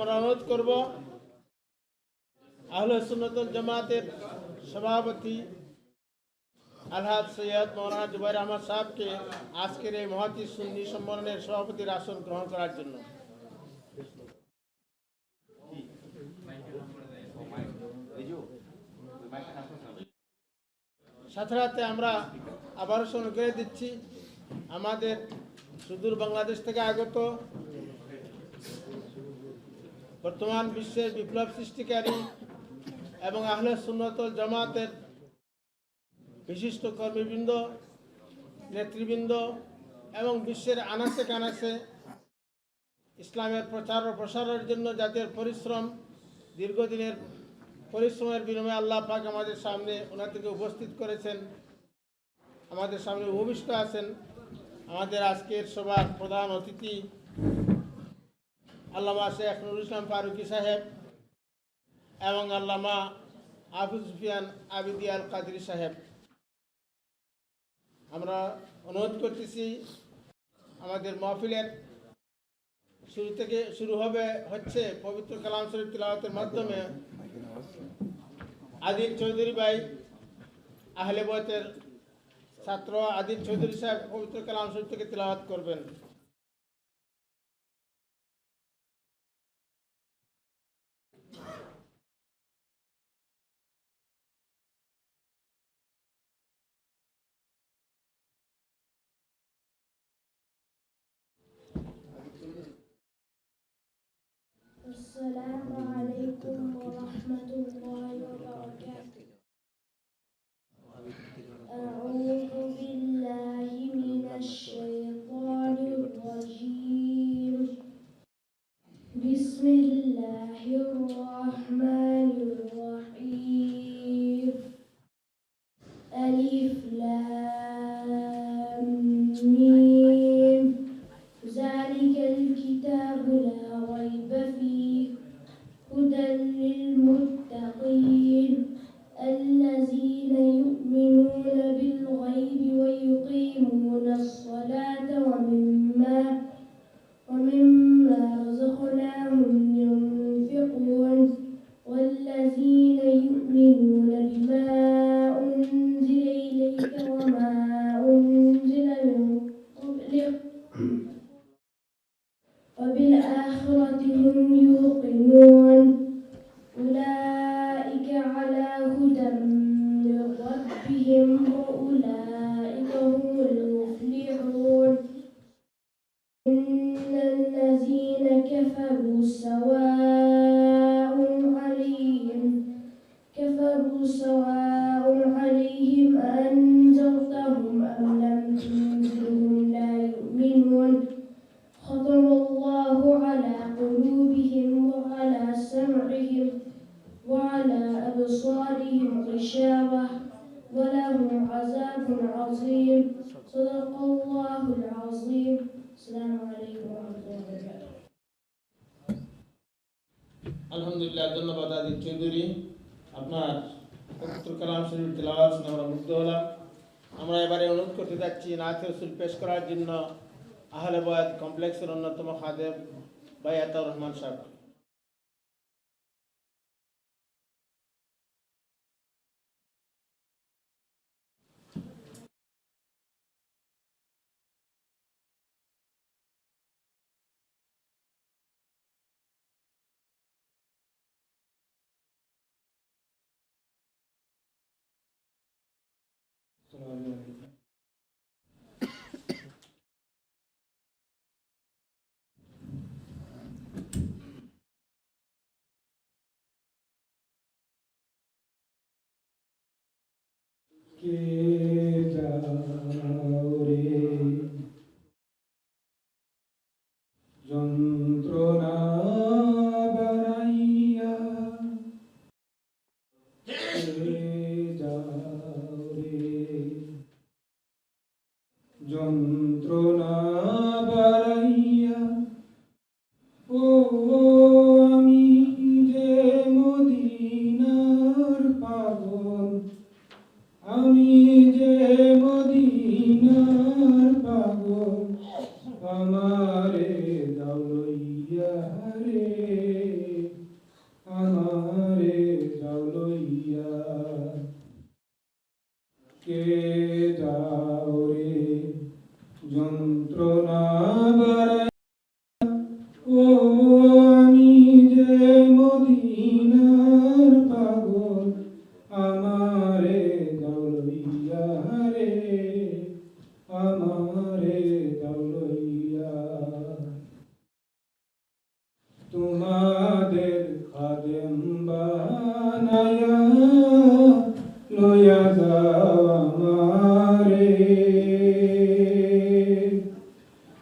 আমরা অনুরোধ করব আহলে সুন্নাত ওয়াল জামাতের সভাপতি আলহাজ সৈয়দ মৌলানা জুবাইর আহমদ সাহেবকে আজকের এই মহতী সুন্নি সম্মেলনের সভাপতির আসন গ্রহণ করার জন্য। সাথে সাথে আমরা আবারও স্মরণ করে দিচ্ছি আমাদের সুদূর বাংলাদেশ থেকে আগত বর্তমান বিশ্বের বিপ্লব সৃষ্টিকারী এবং আহলে সুন্নাত ওয়াল জামাতের বিশিষ্ট কর্মীবৃন্দ, নেতৃবৃন্দ এবং বিশ্বের আনাচে কানাচে ইসলামের প্রচার ও প্রসারের জন্য যাদের পরিশ্রম, দীর্ঘদিনের পরিশ্রমের বিনিময়ে আল্লাহ পাক আমাদের সামনে ওনাদেরকে উপস্থিত করেছেন, আমাদের সামনে উপবিষ্ট আছেন। আমাদের আজকের সভার প্রধান অতিথি আল্লামা শেখ নুরুল ইসলাম ফারুকী সাহেব এবং আল্লামা আবু সুফিয়ান আবিদি আল কাদরি সাহেব। আমরা অনুরোধ করতেছি আমাদের মাহফিলের শুরু হচ্ছে পবিত্র কালাম শরীফ তিলাওয়াতের মাধ্যমে। আদিল চৌধুরী ভাই আহলে বয়তের ছাত্র আদিল চৌধুরী সাহেব পবিত্র কালাম শরীফ থেকে তিলাওয়াত করবেন। السلام عليكم ورحمة الله وبركاته. أعوذ بالله من الشيطان الرجيم. بسم الله الرحمن الرحيم. ألف لام ميم. ذلك الكتاب لا ريب فيه هدى للمتقين الذين يؤمنون بالغيب ويقيمون الصلاة ومما رزقناهم ينفقون والذين يؤمنون بما أنزل إليك وما أنزل من قبلك وبالآخرة هم يوقنون أولئك على هدى من ربهم وأولئك هم المفلحون. إن الذين كفروا سواء عليهم أنذرتهم أم لم تنذرهم لا يؤمنون. ختم الله على قلوبهم وعلى سمعهم وعلى أبصارهم غشاوة ولهم عذاب عظيم. صدق الله العظيم. السلام عليكم ورحمة الله وبركاته. আলহামদুলিল্লাহ, ধন্যবাদ আদিল চৌধুরী। আপনার পবিত্র কালাম শরীফ তিলাওয়াত শুনে আমরা মুগ্ধ হলাম। আমরা এবারে অনুরোধ করতে যাচ্ছি নাতে রসুল পেশ করার জন্য আহলে বয়াত কমপ্লেক্সের অন্যতম খাদেম ভাই আতাউর রহমান সাহেব। কে যাও রে যন্ত্রণা বাড়াইয়া, কে যাও রে যন্ত্রণা বাড়াইয়া। ও আমি যে মদিনার পাগল, আমি যে মদিনার পাগল, আমারে দাও লইয়া রে ও আমি যে মদিনার পাগল আমারে দাউলইয়া রে আমারে দাউলইয়া তোমাদের খাদেম বানায়া লইয়া যাও আমারে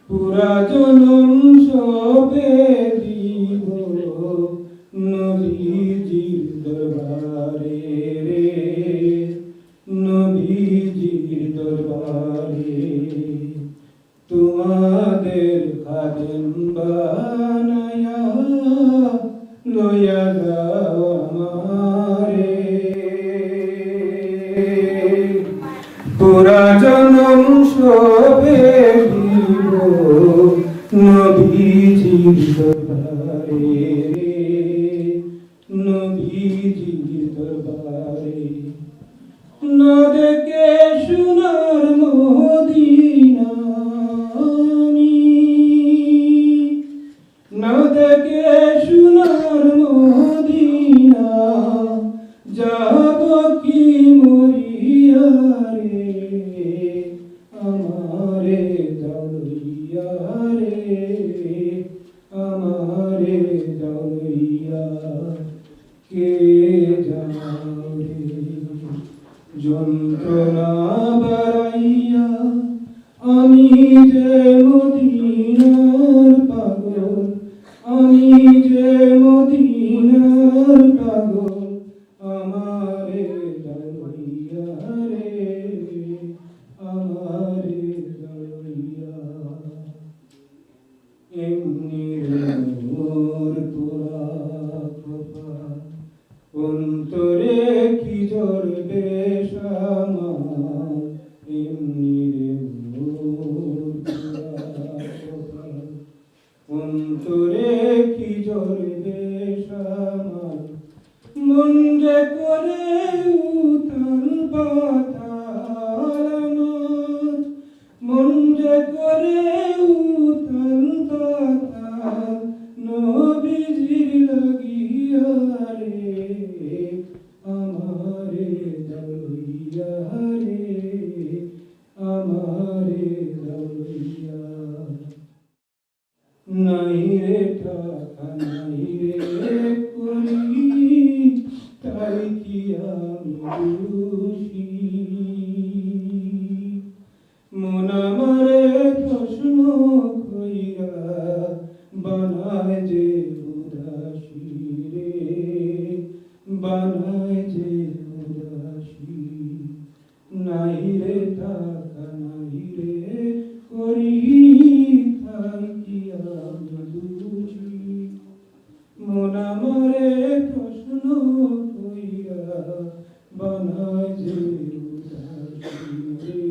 পুরা জনম সবে দিব নবীজির দরবারে রে নবীজির দরবারে তোমাদের খাদেম বানায়া লইয়া যাও আমারে পুরা জনম সবে দিব নবীজির দরবারে নবীজির দরবারে না দেখে সোনার মদিনা আমি না দেখে সোনার মদিনা যাব কি মরিয়া রে আমারে দাউলইয়া রে আমারে দাউলইয়া কে যাও রে যন্ত্রণা বাড়াইয়া আমি যে মদিনার পাগল আমি যে মদিনার পাগল আমারে দাউলইয়া রে আমারে দাউলইয়া এমনি মোর তোরা কপা অন্তরে কি জড়বে আমার এমনি রে মোর তোরা কপা অন্তরে কি জড়বে আমার মন যে করে উথাল পাতাল আমার মন যে করে উথাল পাতাল নবীজির লাগিয়া রে আমারে দাউলইয়া রে আমারে দাউলইয়া নাই রে টাকা নাই রে করি তাই কি আমি দোষী মন আমারে প্রশ্ন কইরা বানায় যে উদাসী রে বানায় যে উদাসী নাই রে টাকা নাই রে করি তাই কি আমি দোষী মন আমারে প্রশ্ন কইরা বানায় যে উদাসী রে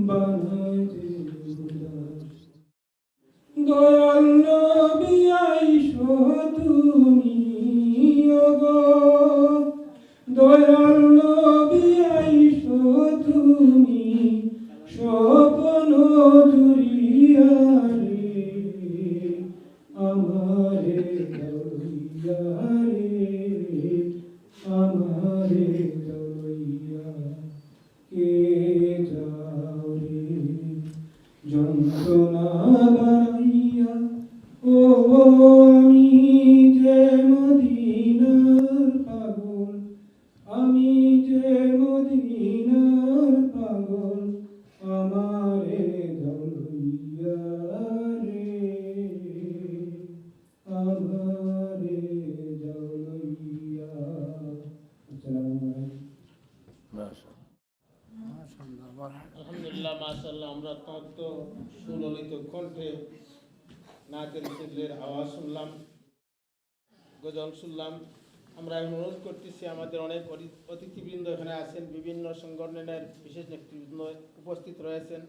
বানায় যে উদাসী দয়াল নবী আইসো তুমি ওগো দয়াল নবী আইসো তুমি স্বপ্ন জুড়িয়া রে আমারে দাউলইয়া রে আমারে দাউলইয়া কে যাও রে যন্ত্রণা বাড়াইয়া ও আমি যে মদিনার পাগল আমি যে মদিনার পাগল আমারে দাউলইয়া রে আমারে দাউলইয়া আসসালামু আলাইকুম আলহামদুলিল্লাহ মাশাআল্লাহ আমরা অত্যন্ত সুললিত কণ্ঠে নাচের চিল্লের আওয়াজ শুনলাম গজল শুনলাম আমরা অনুরোধ করতেছি আমাদের অনেক অতিথিবৃন্দ এখানে আছেন বিভিন্ন সংগঠনের বিশেষ নেতৃবৃন্দ উপস্থিত রয়েছেন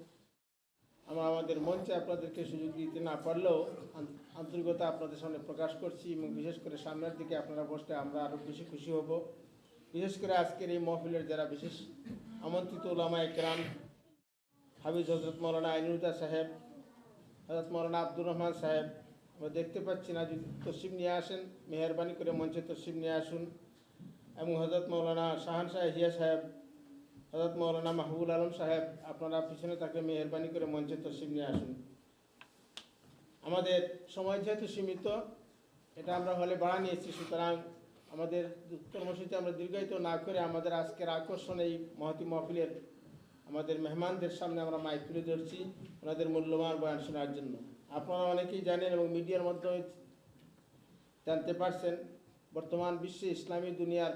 আমরা আমাদের মঞ্চে আপনাদেরকে সুযোগ দিতে না পারলেও আন্তরিকতা আপনাদের সামনে প্রকাশ করছি এবং বিশেষ করে সামনের দিকে আপনারা বসলে আমরা আরও বেশি খুশি হব বিশেষ করে আজকের এই মহফিলের যারা বিশেষ আমন্ত্রিত উলামায়ে কেরাম হাফিজ হযরত মাওলানা আইনুদ্দিন সাহেব হযরত মাওলানা আব্দুর রহমান সাহেব আমরা দেখতে পাচ্ছি না, যদি তসরিফ নিয়ে আসেন মেহরবানি করে মঞ্চে তসরিফ নিয়ে আসুন। এবং হযরত মৌলানা শাহান সাহেব হিয়া সাহেব, হযরত মৌলানা মাহবুবুল আলম সাহেব, আপনারা পিছনে তাকে মেহরবানি করে মঞ্চে তসরিফ নিয়ে আসুন। আমাদের সময় যেহেতু সীমিত, এটা আমরা হলে বাড়া নিয়েছি, সুতরাং আমাদের কর্মসূচি আমরা দীর্ঘায়িত না করে আমাদের আজকের আকর্ষণ এই মহতী মাহফিলের আমাদের মেহমানদের সামনে আমরা মাইক তুলে ধরছি ওনাদের মূল্যবান বয়ান শোনার জন্য। আপনারা অনেকেই জানেন এবং মিডিয়ার মাধ্যমে জানতে পারছেন, বর্তমান বিশ্বে ইসলামী দুনিয়ার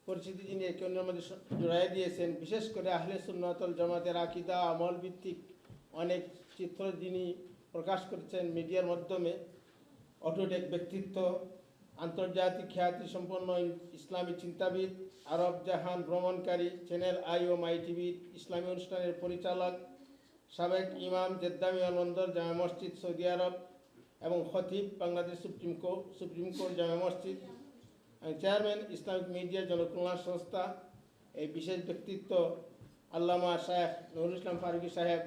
পরিচিতি যিনি একে অন্যের মধ্যে জড়াই দিয়েছেন, বিশেষ করে আহলে সুন্নাত ওয়াল জামাতের আকীদা আমল ভিত্তিক অনেক চিত্র যিনি প্রকাশ করেছেন মিডিয়ার মাধ্যমে। অটুট এক ব্যক্তিত্ব, আন্তর্জাতিক খ্যাতি সম্পন্ন ইসলামী চিন্তাবিদ, আরব জাহান ভ্রমণকারী, চ্যানেল আই ও মাই টিভির ইসলামী অনুষ্ঠানের পরিচালক, সাবেক ইমাম জেদ্দা বিমানবন্দর জামে মসজিদ সৌদি আরব এবং খতিব বাংলাদেশ সুপ্রিম কোর্ট জামে মসজিদ, চেয়ারম্যান ইসলামিক মিডিয়া জনকল্যাণ সংস্থা, এই বিশেষ ব্যক্তিত্ব আল্লামা শায়েখ নুরুল ইসলাম ফারুকী সাহেব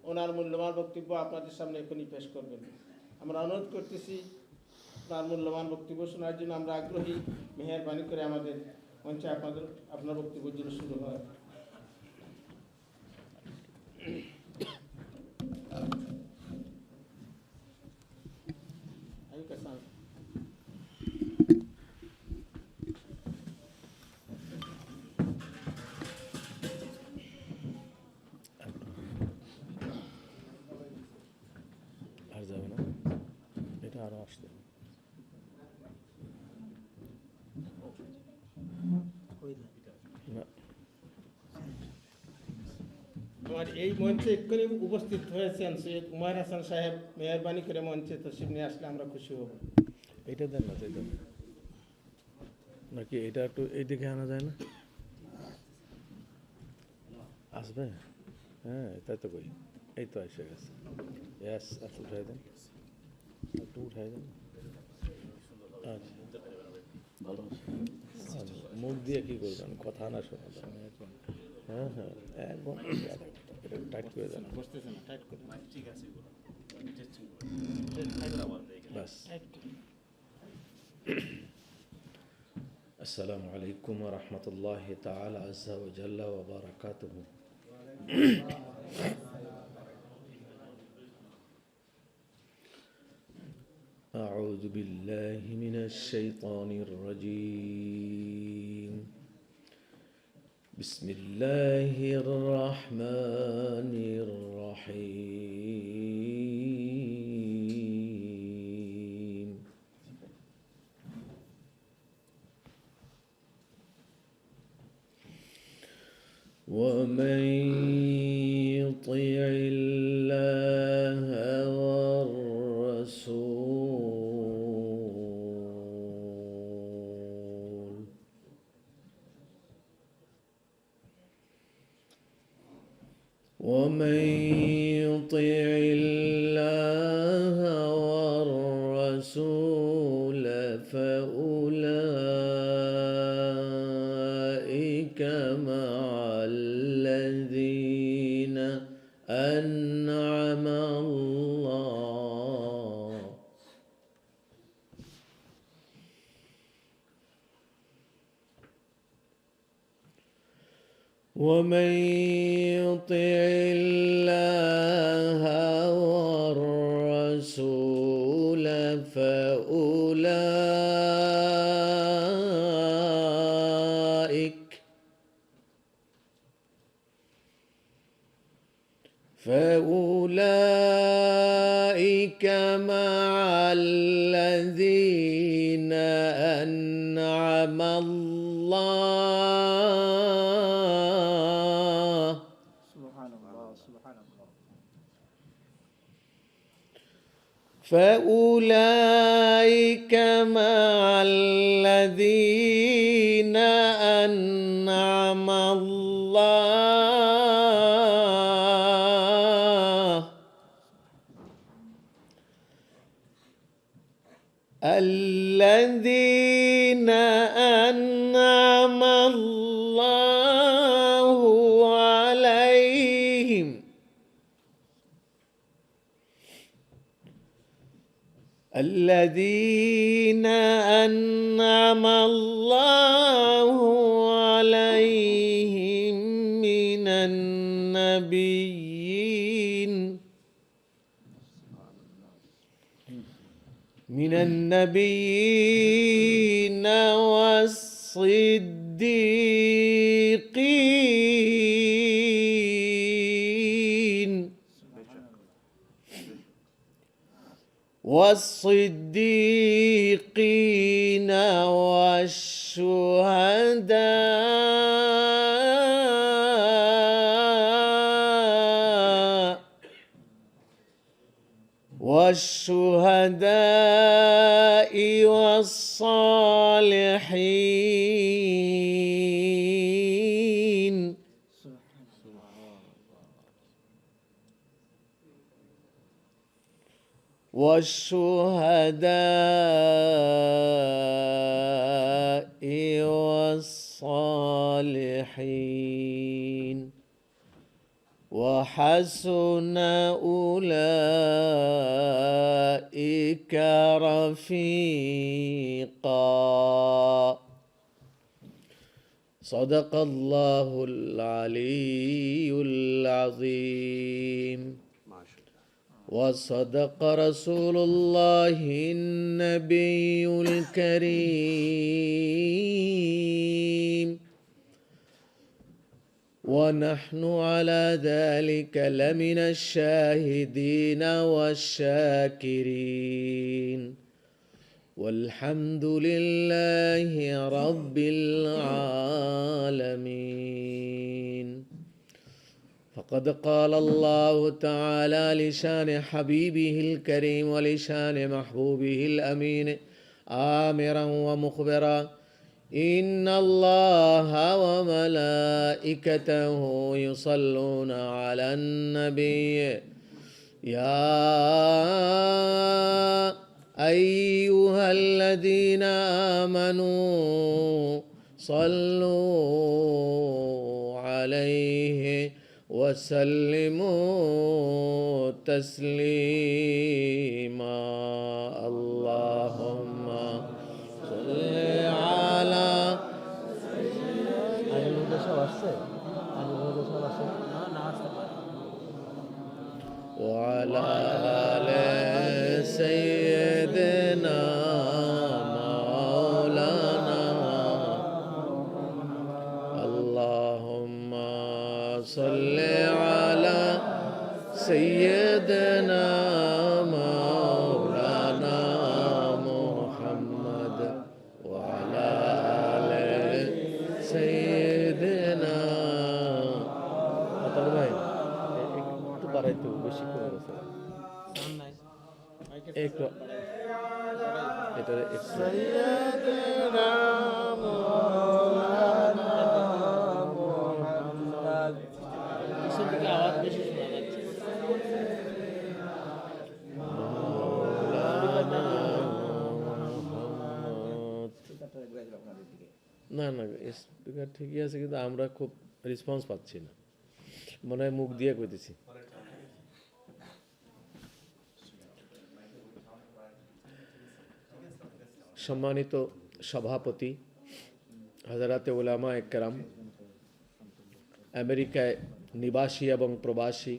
ওনার মূল্যবান বক্তব্য আপনাদের সামনে এখনই পেশ করবেন। আমরা অনুরোধ করতেছি তার মূল্যবান বক্তব্য শোনার জন্য। আমরা আগ্রহী, মেহেরবানি করে আমাদের মঞ্চে আপনার বক্তব্যের জন্য শুরু হয়। আর যাবে না, এটা আরো আসতে না। আমার এই মঞ্চে এক্ষুনি উপস্থিত হয়েছেন সৈয়দ উমার হাসান সাহেব, মেহরবানি করে মঞ্চে তশরিফ নিয়ে আসলে আমরা খুশি হব। এইটা দেন না, তাই দেন নাকি এটা একটু এইদিকে আনা যায় না? আসবে? হ্যাঁ, তাই তো কই, এই তো এসে গেছে। ইয়াস, একটু উঠাই দেন, একটু উঠাই দেন। আচ্ছা, ভালো মুখ দিয়ে কি করবেন, কথা না শোনা যায়। হ্যাঁ হ্যাঁ, একদম এটা টাইট করে দেন, বাস। আসসালামু আলাইকুম ওয়া রাহমাতুল্লাহি তাআলা আযজা ওয়া জাল্লা ওয়া বারাকাতুহু। أعوذ بالله من الشيطان الرجيم. بسم الله الرحمن الرحيم. ومن يطع الله والرسول ومن يطع الله والرسول فأولئك مع الذين أنعم الله ومن يطع الله والرسول فأولئك مع الذين أنعم الله فأولئك مع الذين أنعم الله الذين أنعم الله عليهم الذين أنعم الله عليهم من النبيين والصديقين والشهداء والصالحين والصالحين وحسن أولئك رفيقا. صدق الله العلي العظيم وصدق رسول الله النبي الكريم ونحن على ذلك لمن الشاهدين والشاكرين والحمد لله رب العالمين. فقد قال الله تعالى لشان حبيبه الكريم ولشان محبوبه الأمين آمرا ومخبرا: إن الله وملائكته يصلون على النبي يا أيها الذين آمنوا صلوا عليه وسلموا تسليما. اللهم صل على وعلى آل سيدنا مولانا. اللهم صل على سيدنا مولانا محمد وعلى آل سيدنا. একটু বাড়াইতে বেশি করে গেছে একটু এটা সৈয়দনা মাওলানা মুহাম্মদ পিছন থেকে আওয়াজ বেশি শোনা যাচ্ছে। না না স্পিকার ঠিকই আছে কিন্তু আমরা খুব রেসপন্স পাচ্ছি না, মনে হয় মুখ দিয়ে কইতেছি। সম্মানিত সভাপতি, হযরতে উলামা একরাম, আমেরিকায় নিবাসী এবং প্রবাসী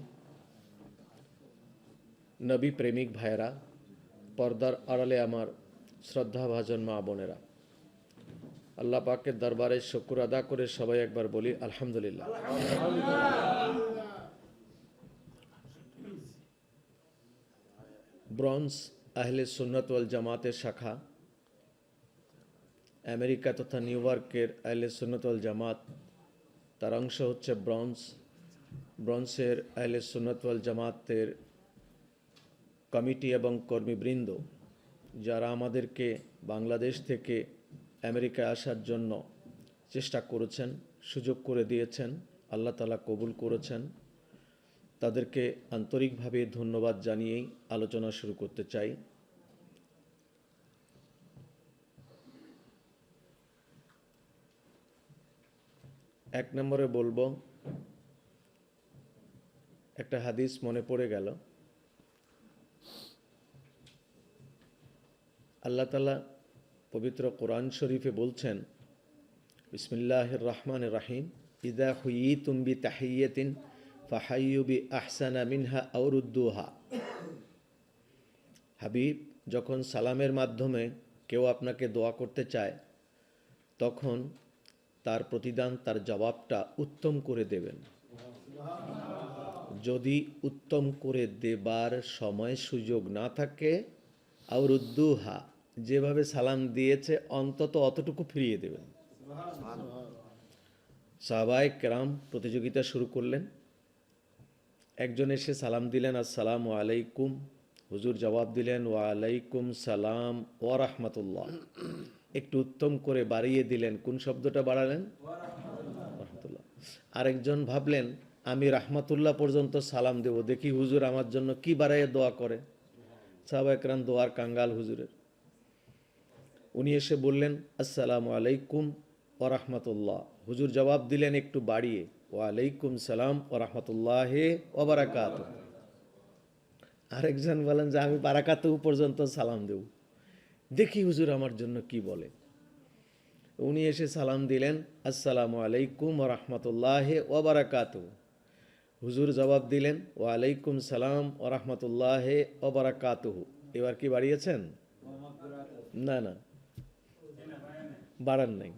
নবী প্রেমিক ভাইয়েরা, পর্দার আড়ালে আমার শ্রদ্ধাভাজন মা বোনেরা, আল্লাহ পাকের দরবারে শুকর আদা করে সবাই একবার বলি আলহামদুলিল্লাহ। ব্রঞ্জ আহলে সুন্নাত ওয়াল জামাতের শাখা আমেরিকা তথা নিউ ইয়র্কের আহলে সুন্নাত ওয়াল জামাত, তার অংশ হচ্ছে ব্রঞ্জের আহলে সুন্নাত ওয়াল জামাতের কমিটি এবং কর্মীবৃন্দ, যারা আমাদেরকে বাংলাদেশ থেকে আমেরিকায় আসার জন্য চেষ্টা করেছেন, সুযোগ করে দিয়েছেন, আল্লাহ তাআলা কবুল করেছেন, তাদেরকে আন্তরিকভাবে ধন্যবাদ জানিয়েই আলোচনা শুরু করতে চাই। এক নম্বরে বলবো, একটা হাদিস মনে পড়ে গেল। আল্লাহ তাআলা পবিত্র কোরআন শরীফে বলছেন, বিসমিল্লাহির রহমানির রহিম, ইযা হুয়িতুম বিতাহিয়্যাতিন ফাহাইয়্যু বিআহসানা মিনহা আও রুদ্দুহা। হাবিব, যখন সালামের মাধ্যমে কেউ আপনাকে দোয়া করতে চায়, তখন তার প্রতিদান, তার জবাবটা উত্তম করে দেবেন। যদি উত্তম করে দেবার সময় সুযোগ না থাকে, আও রুদ্দুহা, যেভাবে সালাম দিয়েছে অন্তত অতটুকু ফিরিয়ে দেবেন। সাহাবায়ে কেরাম প্রতিযোগিতা শুরু করলেন। একজন এসে সালাম দিলেন, আসসালামু আলাইকুম। হুজুর জবাব দিলেন, ওয়া আলাইকুম সালাম ওয়া রাহমাতুল্লাহ। একটু উত্তম করে বাড়িয়ে দিলেন। কোন শব্দটা বাড়ালেন? রাহমাতুল্লাহ। আরেকজন ভাবলেন, আমি রাহমাতুল্লাহ পর্যন্ত সালাম দেব, দেখি হুজুর আমার জন্য কি বাড়াইয়ে দোয়া করে। সাহাবায়ে কেরাম দোয়ার কাঙ্গাল হুজুরের। উনি এসে বললেন, আসসালামু আলাইকুম ওয়া রাহমাতুল্লাহ। হুজুর জবাব দিলেন একটু বাড়িয়ে, ওয়া আলাইকুম সালাম ওয়া রাহমাতুল্লাহি ওয়া বারাকাতুহু। আরেকজন বলেন যে আমি বারাকাতুহু পর্যন্ত সালাম দেব, দেখি হুজুর আমার জন্য কি বলে। উনি এসে সালাম দিলেন, আসসালামু আলাইকুম ওয়া রাহমাতুল্লাহি ওয়া বারাকাতুহু। হুজুর জবাব দিলেন, ওয়া আলাইকুম সালাম ওয়া রাহমাতুল্লাহি ওয়া বারাকাতুহু। এবার কি বাড়িয়েছেন? না না, বাড়ান নাই।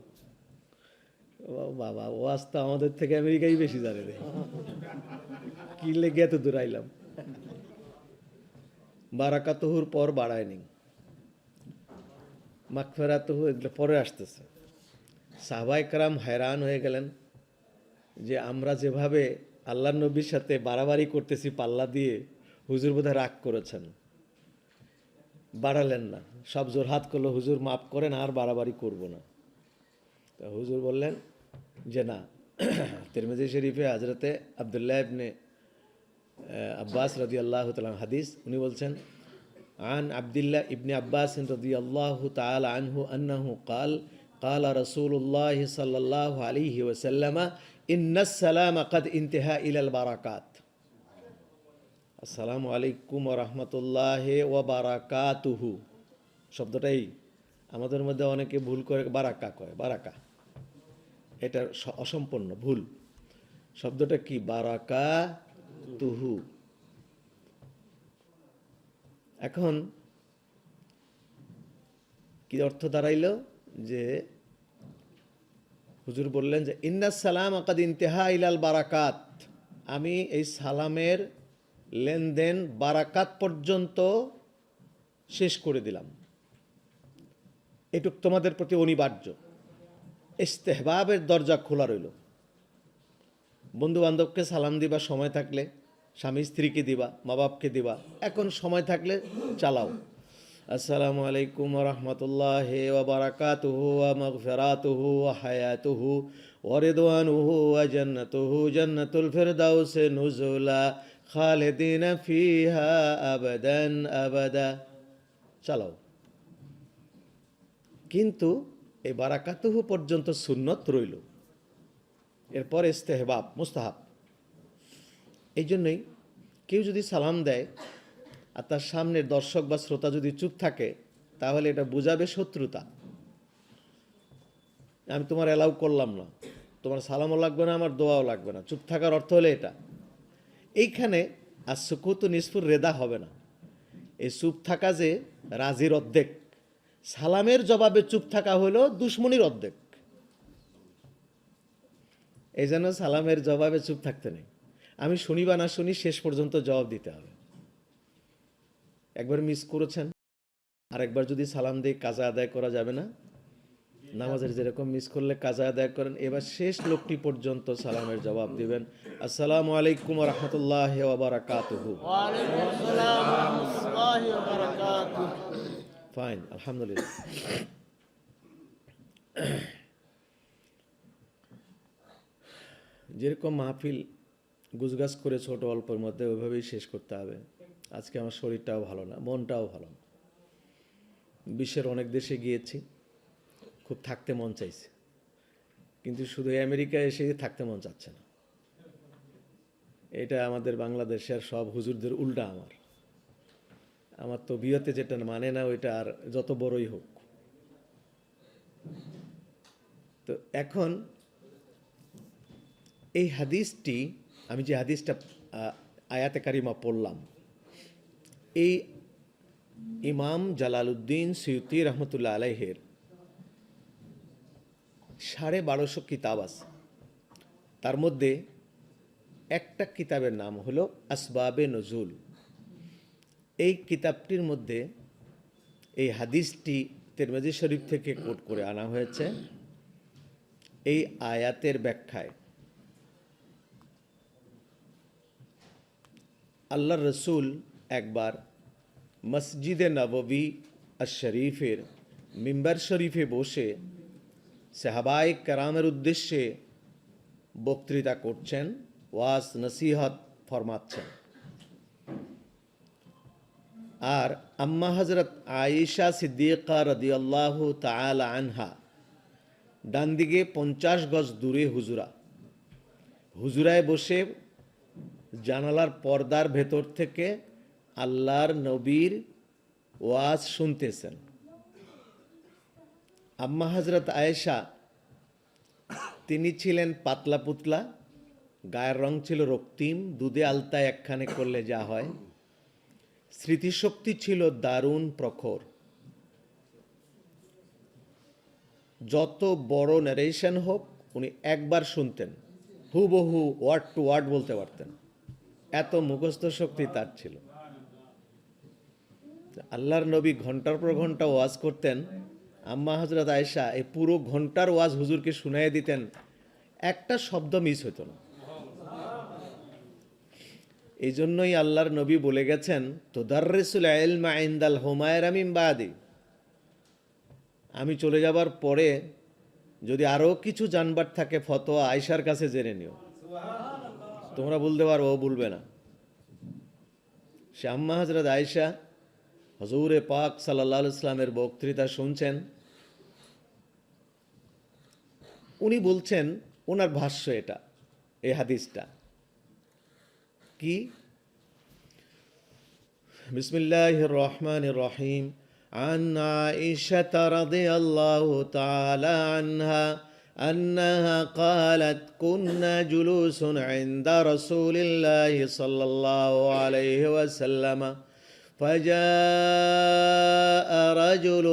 ও বাবা, ওয়াজ তো আমাদের থেকে আমেরিকাই বেশি জানে রে, কি লেগে এত দূর আইলাম। বারাকাতুহুর পর বাড়ায়নি, মাগফিরাতুহু এগুলো পরে আসতেছে। সাহাবায়ে কেরাম hayran হয়ে গেলেন যে আমরা যেভাবে আল্লাহর নবীর সাথে বাড়াবাড়ি করতেছি পাল্লা দিয়ে, হুজুর বোধহয় রাগ করেছেন, বাড়ালেন না। সব জোরহাত করলো, হুজুর মাফ করেন, আর বাড়াবাড়ি করব না। তো হুজুর বললেন যে না। তিরমিজি শরীফে হযরতে আব্দুল্লাহ ইবনে আব্বাস রাদিয়াল্লাহু তাআলা হাদিস, উনি বলছেন, আন আব্দুল্লাহ ইবনে আব্বাস রাদিয়াল্লাহু তাআলা আনহু আন্নাহু قال قال رسول الله صلى الله عليه وسلم إن السلام قد انتهى إلى البركات। আসসালামু আলাইকুম ওয়া রাহমাতুল্লাহি ওয়া বারাকাতুহু শব্দটাই আমাদের মধ্যে অনেকে ভুল করে বারাকা কয়, বারাকা, এটা অসম্পূর্ণ ভুল। শব্দটা কি? বারাকাতুহু। এখন কি অর্থ দাঁড়াইল? যে হুজুর বললেন যে ইন্নাস সালাম কাদ ইনতাহা ইলাল বারাকাত, আমি এই সালামের লেনদেন বারাকাত পর্যন্ত শেষ করে দিলাম। এটুক তোমাদের প্রতি অনিবার্য। ইস্তেহবাবের দরজা খোলা রইল। বন্ধু বান্ধবকে সালাম দিবা সময় থাকলে, স্বামী স্ত্রীকে দিবা, মা বাপকে দিবা, এখন সময় থাকলে চালাও। আসসালামু আলাইকুম ওয়া রাহমাতুল্লাহি ওয়া বারাকাতুহু ওয়া মাগফিরাতুহু ওয়া হায়াতুহু ওয়া রিদওয়ানুহু ওয়া জান্নাতুহু জান্নাতুল ফিরদাউসি নুজুলা খালিদিনা ফিহা আবাদান আবাদা। চালাও। কিন্তু এই বারাকাতুহু পর্যন্ত সুন্নত রইল, এরপর ইস্তেহবাব, মুস্তাহাব। এই জন্যই কেউ যদি সালাম দেয় আর তার সামনের দর্শক বা শ্রোতা যদি চুপ থাকে, তাহলে এটা বোঝাবে শত্রুতা। আমি তোমার অ্যালাউ করলাম না, তোমার সালামও লাগবে না, আমার দোয়াও লাগবে না। চুপ থাকার অর্থ হলো এটা। এইখানে আর সুকুতু নিসফুর রেদা হবে না। এই চুপ থাকা যে রাজির অর্ধেক, সালামের জবাবে চুপ থাকা হলো দুশ্মনির অর্ধেক। এই জন্য সালামের জবাবে চুপ থাকতে নেই। আমি শুনি বা না শুনি, শেষ পর্যন্ত জবাব দিতে হবে। একবার মিস করেছেন, আর একবার যদি সালাম দিয়ে কাজা আদায় করা যাবে না? নামাজের যেরকম মিস করলে কাজা আদায় করেন, এবার শেষ লোকটি পর্যন্ত সালামের জবাব দিবেন। আসসালামু আলাইকুম ওয়া রাহমাতুল্লাহি ওয়া বারাকাতুহু। ওয়া আলাইকুম আসসালাম ওয়া রাহমাতুল্লাহি ওয়া বারাকাতুহু। ফাইন, আলহামদুলিল্লাহ। যেরকম মাহফিল গুজগাছ করে ছোট অল্পের মধ্যে ওইভাবেই শেষ করতে হবে। আজকে আমার শরীরটাও ভালো না, মনটাও ভালো না। বিশ্বের অনেক দেশে গিয়েছি, খুব থাকতে মন চাইছে, কিন্তু শুধু আমেরিকায় এসে থাকতে মন চাচ্ছে না। এটা আমাদের বাংলাদেশের সব হুজুরদের উল্টা। আমার তো বিয়তে যেটা মানে না ওইটা আর যত বড়ই হোক। তো এখন এই হাদিসটি, আমি যে হাদিসটা আয়াতে কারিমা পড়লাম, এই ইমাম জালালউদ্দিন সৈয়ুতি রহমতুল্লাহ আলাইহের 1250 কিতাব আছে। তার মধ্যে একটা কিতাবের নাম হলো আসবাবে নজুল। এই কিতাবটির মধ্যে এই হাদিসটি তিরমিজি শরীফ থেকে কোট করে আনা হয়েছে এই আয়াতের ব্যাখ্যায়। আল্লাহর রসুল একবার মসজিদে নববী আশ-শরীফের মিম্বার শরীফে বসে সাহাবায়ে কেরামের উদ্দেশ্যে বক্তৃতা করছেন, ওয়াজ নসিহত ফরমাচ্ছেন। আর আম্মা হযরত আয়েশা সিদ্দিকা রাদিয়াল্লাহু তাআলা আনহা ডান দিকে 50 গজ দূরে হুজুরায় বসে জানালার পর্দার ভেতর থেকে আল্লাহর নবীর ওয়াজ শুনতেছেন। আম্মা হযরত আয়েশা, তিনি ছিলেন পাতলা পুতলা, গায়ের রং ছিল রক্তিম, দুধে আলতায় একখানে করলে যা হয়। স্মৃতিশক্তি ছিল দারুণ প্রখর। যত বড় ন্যারেশন হোক উনি একবার শুনতেন, হুবহু ওয়ার্ড টু ওয়ার্ড বলতে পারতেন, এত মুখস্থ শক্তি তার ছিল। আল্লাহর নবী ঘন্টার পর ঘন্টা ওয়াজ করতেন, আম্মা হযরত আয়েশা এই পুরো ঘন্টার ওয়াজ হুজুরকে শুনাইয়ে দিতেন, একটা শব্দ মিস হতো না। এই জন্যই আল্লাহর নবী বলে গেছেন, তুদাররিসুল ইলমা ইনদাল হুমায়রা মিন বাদি, আমি চলে যাবার পরে যদি আরো কিছু জানবার থাকে ফতোয়া আয়েশার কাছে জেনে নিও। তোমরা বলতে পারো, ও বলবে না। সে আম্মা হযরত আয়েশা হুজুরে পাক সাল্লাল্লাহু আলাইহি ওয়াসাল্লামের বক্তৃতা শুনছেন, উনি বলছেন, ওনার ভাষ্য এটা, এই হাদিসটা কি? বিসমিল্লাহির রহমানির রহিম। عن عائشة رضي الله تعالى عنها أنها قالت كنا جلوس عند رسول الله صلى الله عليه وسلم فجاء رجل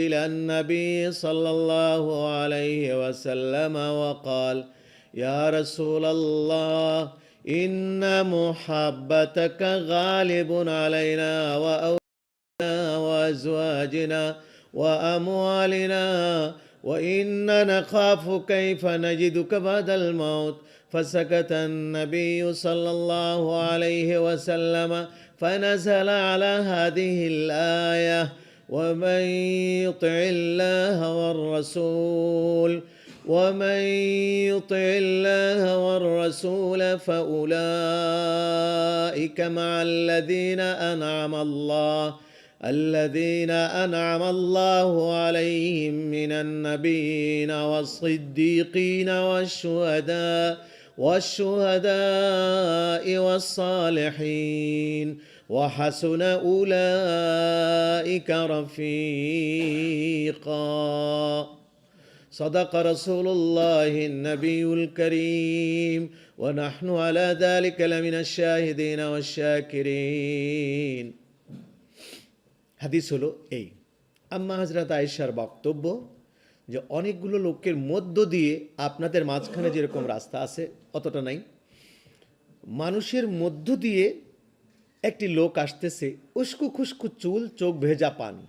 إلى النبي صلى الله عليه وسلم وقال يا رسول الله إن محبتك غالب علينا وأزواجنا وأموالنا وإنا نخاف كيف نجدك بعد الموت فسكت النبي صلى الله عليه وسلم فنزل على هذه الآية ومن يطع الله والرسول فأولئك مع الذين أنعم الله عليهم من النبيين والصديقين والشهداء والصالحين وحسن أولئك رفيقا صدق رسول الله النبي الكريم ونحن على ذلك لمن الشاهدين والشاكرين। হাদিস হলো এই। আম্মা হযরত আয়েশার বক্তব্য যে অনেকগুলো লোকের মধ্য দিয়ে আপনাদের মাঝখানে যেরকম রাস্তা আছে অতটা নাই, মানুষের মধ্য দিয়ে একটি লোক আসতেছে, উস্কু খুস্কু চুল, চোখ ভেজা পানি।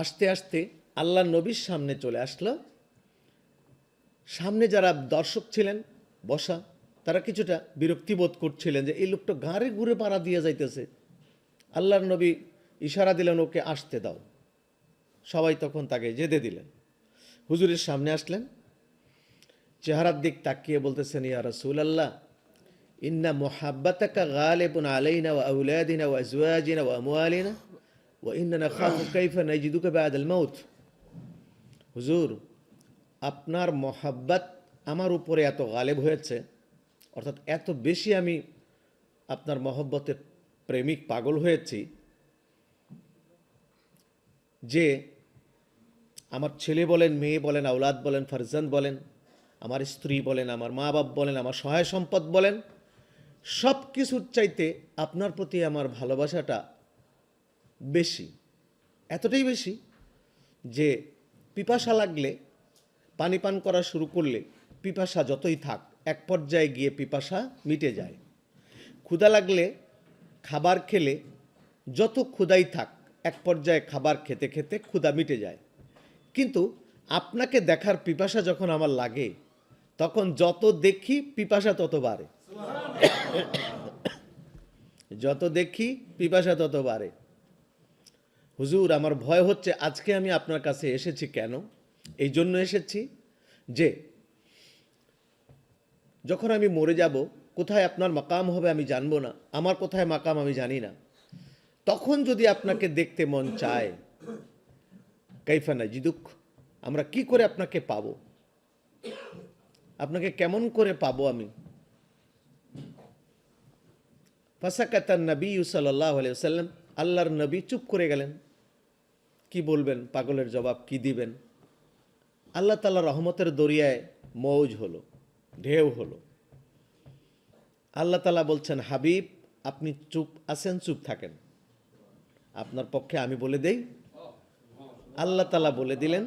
আস্তে আস্তে আল্লাহ নবীর সামনে চলে আসলো। সামনে যারা দর্শক ছিলেন বসা, তারা কিছুটা বিরক্তিবোধ করছিলেন যে এই লোকটা গাঁড়ে ঘুরে পাড়া দিয়ে যাইতেছে। আল্লাহর নবী ইশারা দিলেন, ওকে আসতে দাও। সবাই তখন তাকে যেতে দিলেন। হুজুরের সামনে আসলেন, চেহারার দিক তাকিয়ে বলতেছেন, ইয়া রাসূলুল্লাহ, ইন্না মুহাব্বাতাকা গালিবুন আলাইনা ওয়া আওলাদিনা ওয়া আজওয়াজিনা ওয়া আমওয়ালিনা ওয়া ইন্না নাখাফু কাইফা নাজিদুকা বা'দাল মাউত। হুজুর, আপনার মহাব্বত আমার উপরে এত গালেব হয়েছে, অর্থাৎ এত বেশি আমি আপনার মহব্বতে প্রেমিক পাগল হয়েছি যে আমার ছেলে বলেন, মেয়ে বলেন, আওলাদ বলেন, ফারজান বলেন, আমার স্ত্রী বলেন, আমার মা বাপ বলেন, আমার সহায় সম্পদ বলেন, সব কিছুর চাইতে আপনার প্রতি আমার ভালোবাসাটা বেশি। এতটাই বেশি যে পিপাসা লাগলে, পানি পান করা শুরু করলে পিপাসা যতই থাক এক পর্যায়ে গিয়ে পিপাসা মিটে যায়। ক্ষুধা লাগলে খাবার খেলে যত ক্ষুধাই থাক এক পর্যায়ে খাবার খেতে খেতে ক্ষুধা মিটে যায়। কিন্তু আপনাকে দেখার পিপাসা যখন আমার লাগে তখন যত দেখি পিপাসা তত বাড়ে, যত দেখি পিপাসা তত বাড়ে। হুজুর, আমার ভয় হচ্ছে আজকে আমি আপনার কাছে এসেছি কেন? এই জন্য এসেছি যে যখন আমি মরে যাব, কোথায় আপনার মাকাম হবে আমি জানবো না, আমার কোথায় মাকাম আমি জানি না। তখন যদি আপনাকে দেখতে মন চায়, কাইফা নাজিদুক, আমরা কি করে আপনাকে পাবো, আপনাকে কেমন করে পাবো আমি? ফাসাকাতান নবী সাল্লাল্লাহু আলাইহি ওয়াসাল্লাম, আল্লাহর নবী চুপ করে গেলেন। কি বলবেন? পাগলের জবাব কি দিবেন? আল্লাহ তাআলা রহমতের দরিয়ায় মৌজ হলো, ঢেউ হলো। আল্লাহ তাআলা বলছেন, হাবিব আপনি চুপ আছেন, চুপ থাকেন, আপনার পক্ষে আমি বলে দেই। আল্লাহ তাআলা বলে দিলেন,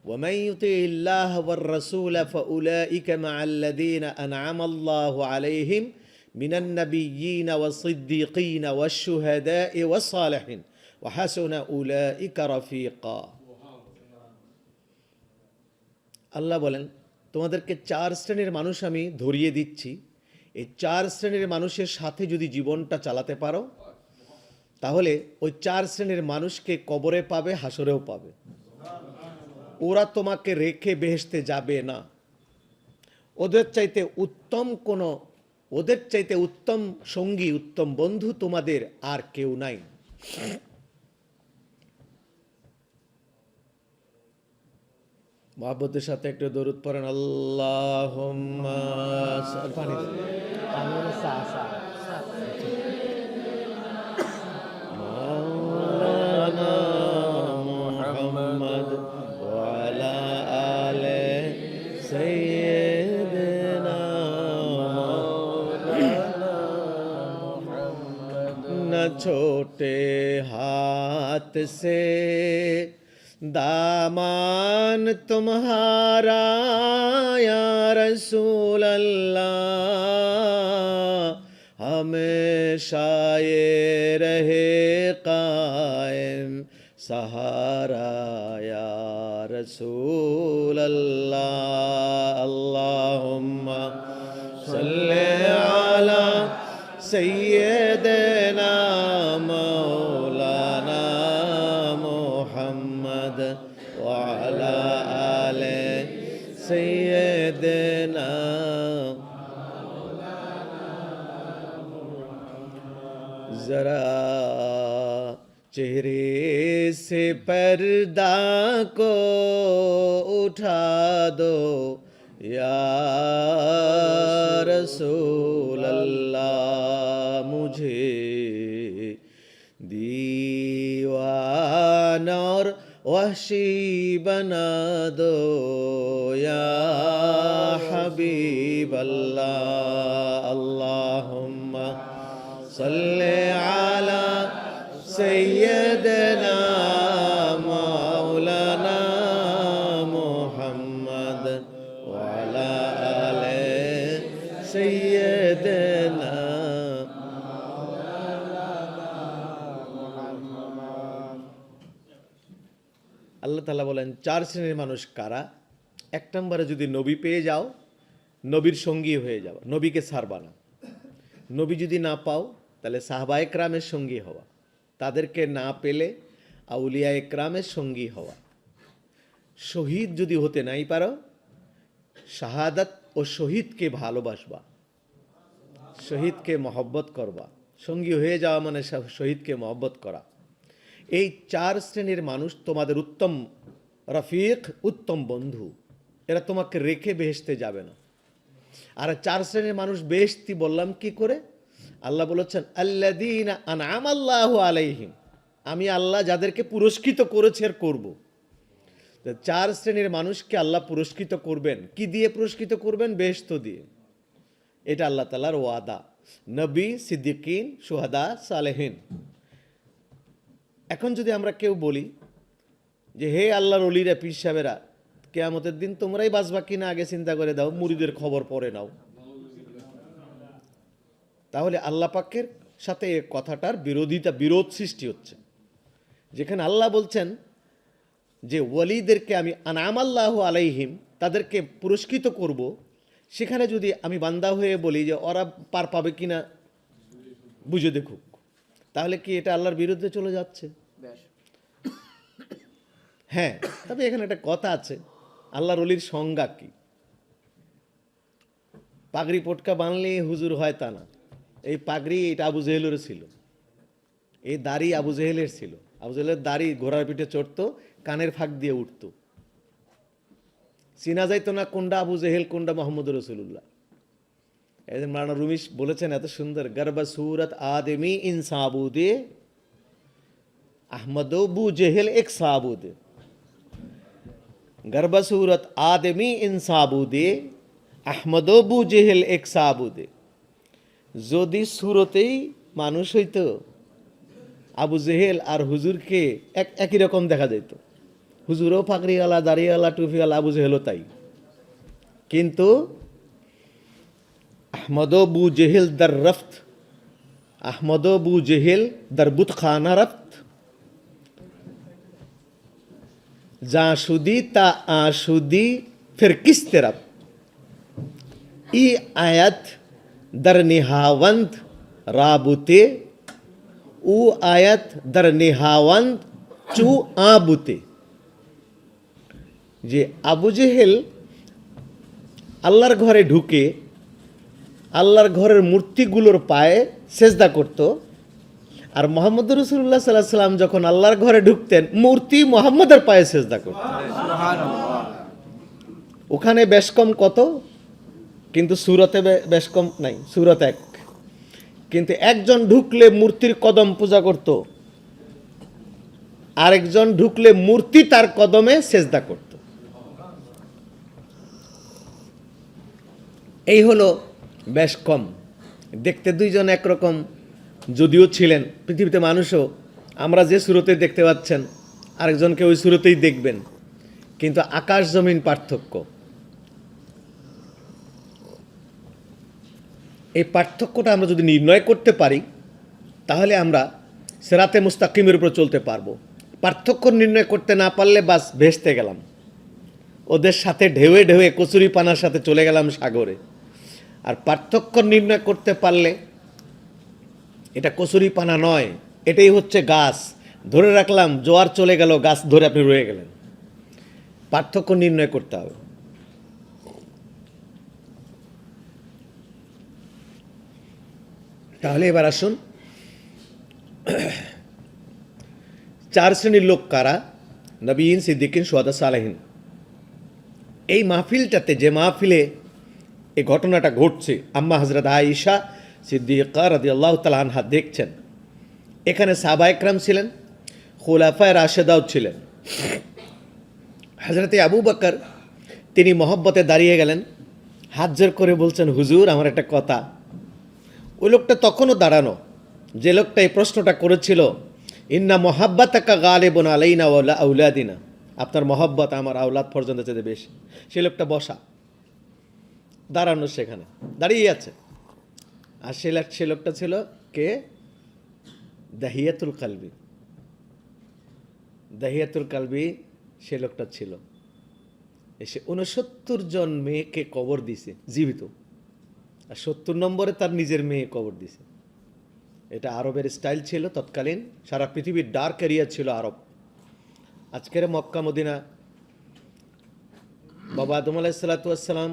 وَمَن يُطِعِ اللَّهَ وَالرَّسُولَ فَأُولَئِكَ مَعَ الَّذِينَ أَنْعَمَ اللَّهُ عَلَيْهِمْ مِنَ النَّبِيِّينَ وَالصِّدِّيقِينَ وَالشُّهَدَاءِ وَالصَّالِحِينَ وَحَسُنَ أُولَئِكَ رَفِيقًا। আল্লাহ বলেন, তোমাদেরকে 4 শ্রেণীর মানুষ আমি ধরিয়ে দিচ্ছি, এই 4 শ্রেণীর মানুষের সাথে যদি জীবনটা চালাতে পারো তাহলে ওই 4 শ্রেণীর মানুষকে কবরে পাবে, হাসরেও পাবে। ওরা তোমাকে রেখে বেহেশতে যাবে না। ওদের চাইতে উত্তম সঙ্গী, উত্তম বন্ধু তোমাদের আর কেউ নাই। মহব্বতের সাথে একটু দরুদ পড়েন, আল্লাহুম্মা পানি দেন। মাওলানা মুহাম্মদ ওয়া আলা আলি সাইয়্যিদিনা মাওলানা মুহাম্মদ। না ছোটে হাত সে दामान तुम्हारा या रसूल अल्लाह, हमेशा ये रहे कायम सहारा या रसूल अल्लाह। अल्लाहुम्मा सल्ले अला सय्यिदिना मौलाना मुहम्मद व अला आले सय्यिदिना। जरा चेहरे से पर्दा को उठा दो या रसूल अल्लाह, मुझे दीवाना और वहशी बना दो या हबीब अल्लाह। अल्लाहुम्मा सल्ले अला सय्यिदिना मौलाना मुहम्मद व अला आले सय्यिदिना। আল্লাহ তাআলা বলেন 4 শ্রেণীর মানুষ কারা? 1 নম্বরে যদি নবী পেয়ে যাও, নবীর সঙ্গী হয়ে যাও, নবীকে ছাড়বা না। নবী যদি না পাও তাহলে সাহাবায়ে কেরামের সঙ্গী হওয়া, তাদেরকে না পেলে আউলিয়ায়ে কেরামের সঙ্গী হওয়া। শহীদ যদি হতে নাই পারো, শাহাদাত ও শহীদকে ভালোবাসবা, শহীদকে মহব্বত করবা। সঙ্গী হয়ে যাওয়া মানে শহীদকে মহব্বত করা। এই 4 শ্রেণীর মানুষ তোমাদের উত্তম রফিক, উত্তম বন্ধু। এরা তোমাকে রেখে বেহেশতে যাবে না। আর 4 শ্রেণীর মানুষ বেহেশতি বললাম কি করে? আল্লাহ বলেছেন আল্লাযীনা আনআমাল্লাহু আলাইহিম, আমি আল্লাহ যাদেরকে পুরস্কৃত করেছি আর করব। তো 4 শ্রেণীর মানুষকে আল্লাহ পুরস্কৃত করবেন। কি দিয়ে পুরস্কৃত করবেন? বেহেশত দিয়ে। এটা আল্লাহ তাআলার ওয়াদা। নবী, সিদ্দিকিন, শুহাদা, সালেহিন। এখন যদি আমরা কেউ বলি যে হে আল্লাহর ওলিরা, পীর সাহেবেরা, কিয়ামতের দিন তোমরাই বাঁচবা কিনা আগে চিন্তা করে দাও, মুরিদের খবর পরে নাও, তাহলে আল্লাহ পাকের সাথে এই কথাটার বিরোধ সৃষ্টি হচ্ছে। যেখানে আল্লাহ বলছেন যে ওয়ালিদেরকে আমি আনআমাল্লাহু আলাইহিম, তাদেরকে পুরস্কৃত করব, সেখানে যদি আমি বান্দা হয়ে বলি যে ওরা পার পাবে কিনা বুঝে দেখুক, তাহলে কি এটা আল্লাহর বিরুদ্ধে চলে যাচ্ছে? হ্যাঁ, তবে এখানে একটা কথা আছে, আল্লাহর ওলির সংজ্ঞা কি? পাগড়ি পটকা বানলে হুজুর হয় তা না। এই পাগড়ি এটা আবু জেহেলের ছিল, এই দাড়ি আবু জেহেলের ছিল। আবু জেহেলের দাড়ি ঘোড়ার পিঠে চড়তো, কানের ফাঁক দিয়ে উঠতো, চিনা যাইতো না কোনটা আবু জেহেল কোনটা মোহাম্মদ রসুল্লাহ। এই যে মাওলানা রুমি বলেছেন এত সুন্দর, গর্বা সুরত আদমি ইন সাবুদে আহমদ বু জেহেল এক সাবুদে, গর্বা সুরত আদমি ইন সাবুদে আহমদ বু জেহেল এক সাবুদে। যদি সুরতেই মানুষ হইতো, আবু জেহেল আর হুজুরকে একই রকম দেখা যেত। হুজুরও পাগড়িওয়ালা, দাড়িওয়ালা, টুপিওয়ালা, আবু জেহেলও তাই। কিন্তু আহমদ বু জেহেল দার রফত, আহমদ বু জেহেল দার বুত খানা রফত, যা সুদি তা আশুদি ফির কিস তেরফ, ই আয়াত در نهاوند رابطه او آیت در نهاوند چو آبوতে। যে আবু জেহেল আল্লাহর ঘরে ঢুকে আল্লাহর ঘরের মূর্তিগুলোর পায়ে সেজদা করত, আর মোহাম্মদ রাসূলুল্লাহ সাল্লাল্লাহু আলাইহি সাল্লাম যখন আল্লাহর ঘরে ঢুকতেন মূর্তি মোহাম্মদের পায়ে সেজদা করতেন। ওখানে বেশ কম কত, কিন্তু সুরতে বেশ কম নাই, সুরত এক। কিন্তু একজন ঢুকলে মূর্তির কদম পূজা করত, আরেকজন ঢুকলে মূর্তি তার কদমে সেজদা করত। এই হলো বেশ কম। দেখতে দুইজন একরকম যদিও ছিলেন, পৃথিবীতে মানুষও আমরা যে সুরতে দেখতে পাচ্ছেন আরেকজনকে ওই সুরতেই দেখবেন, কিন্তু আকাশ জমিন পার্থক্য। এই পার্থক্যটা আমরা যদি নির্ণয় করতে পারি তাহলে আমরা সিরাতে মুস্তাকিমের উপর চলতে পারবো। পার্থক্য নির্ণয় করতে না পারলে বাস ভেস্তে গেলাম, ওদের সাথে ঢেউয়ে ঢেউয়ে কচুরি পানার সাথে চলে গেলাম সাগরে। আর পার্থক্য নির্ণয় করতে পারলে এটা কচুরি পানা নয়, এটাই হচ্ছে গাছ। ধরে রাখলাম, জোয়ার চলে গেল, গাছ ধরে আপনি রয়ে গেলেন। পার্থক্য নির্ণয় করতে হবে। তাহলে এবার আসুন, 4 শ্রেণীর লোক কারা? নবীন, সিদ্দিকিন, শুহাদা, সালেহিন। এই মাহফিলটাতে, যে মাহফিলে এই ঘটনাটা ঘটছে, আম্মা হযরত আয়েশা সিদ্দিকা রাদিয়াল্লাহু তাআলা আনহা দেখছেন। এখানে সাহাবা একরাম ছিলেন, খুলাফায়ে রাশেদাও ছিলেন। হযরতে আবু বকর তিনি মহব্বতে দাঁড়িয়ে গেলেন, হাত জোর করে বলছেন, হুজুর আমার একটা কথা। ওই লোকটা তখনও দাঁড়ানো, যে লোকটা এই প্রশ্নটা করেছিল, ইন্না মুহাব্বাতাকা গালিবুন আলাইনা ওয়া আউলাদিনা, আপনার মহব্বত আমার আওলাদ পর্যন্ত যেতে বেশি। সে লোকটা বসা, দাঁড়ানো, সেখানে দাঁড়িয়ে আছে। আর সে লোকটা ছিল কে? দাহিয়াতুল কালবি। দাহিয়াতুল কালবি সে লোকটা ছিল। এসে 69 জন মেয়েকে কবর দিছে জীবিত, আর 70 নম্বরে তার নিজের মেয়ে কবর দিছে। এটা আরবের স্টাইল ছিল তৎকালীন। সারা পৃথিবীর ডার্ক এরিয়া ছিল আরব। আজকের মক্কা মদিনা, বাবা আদম আলাইহিস সালাতু ওয়াস সালাম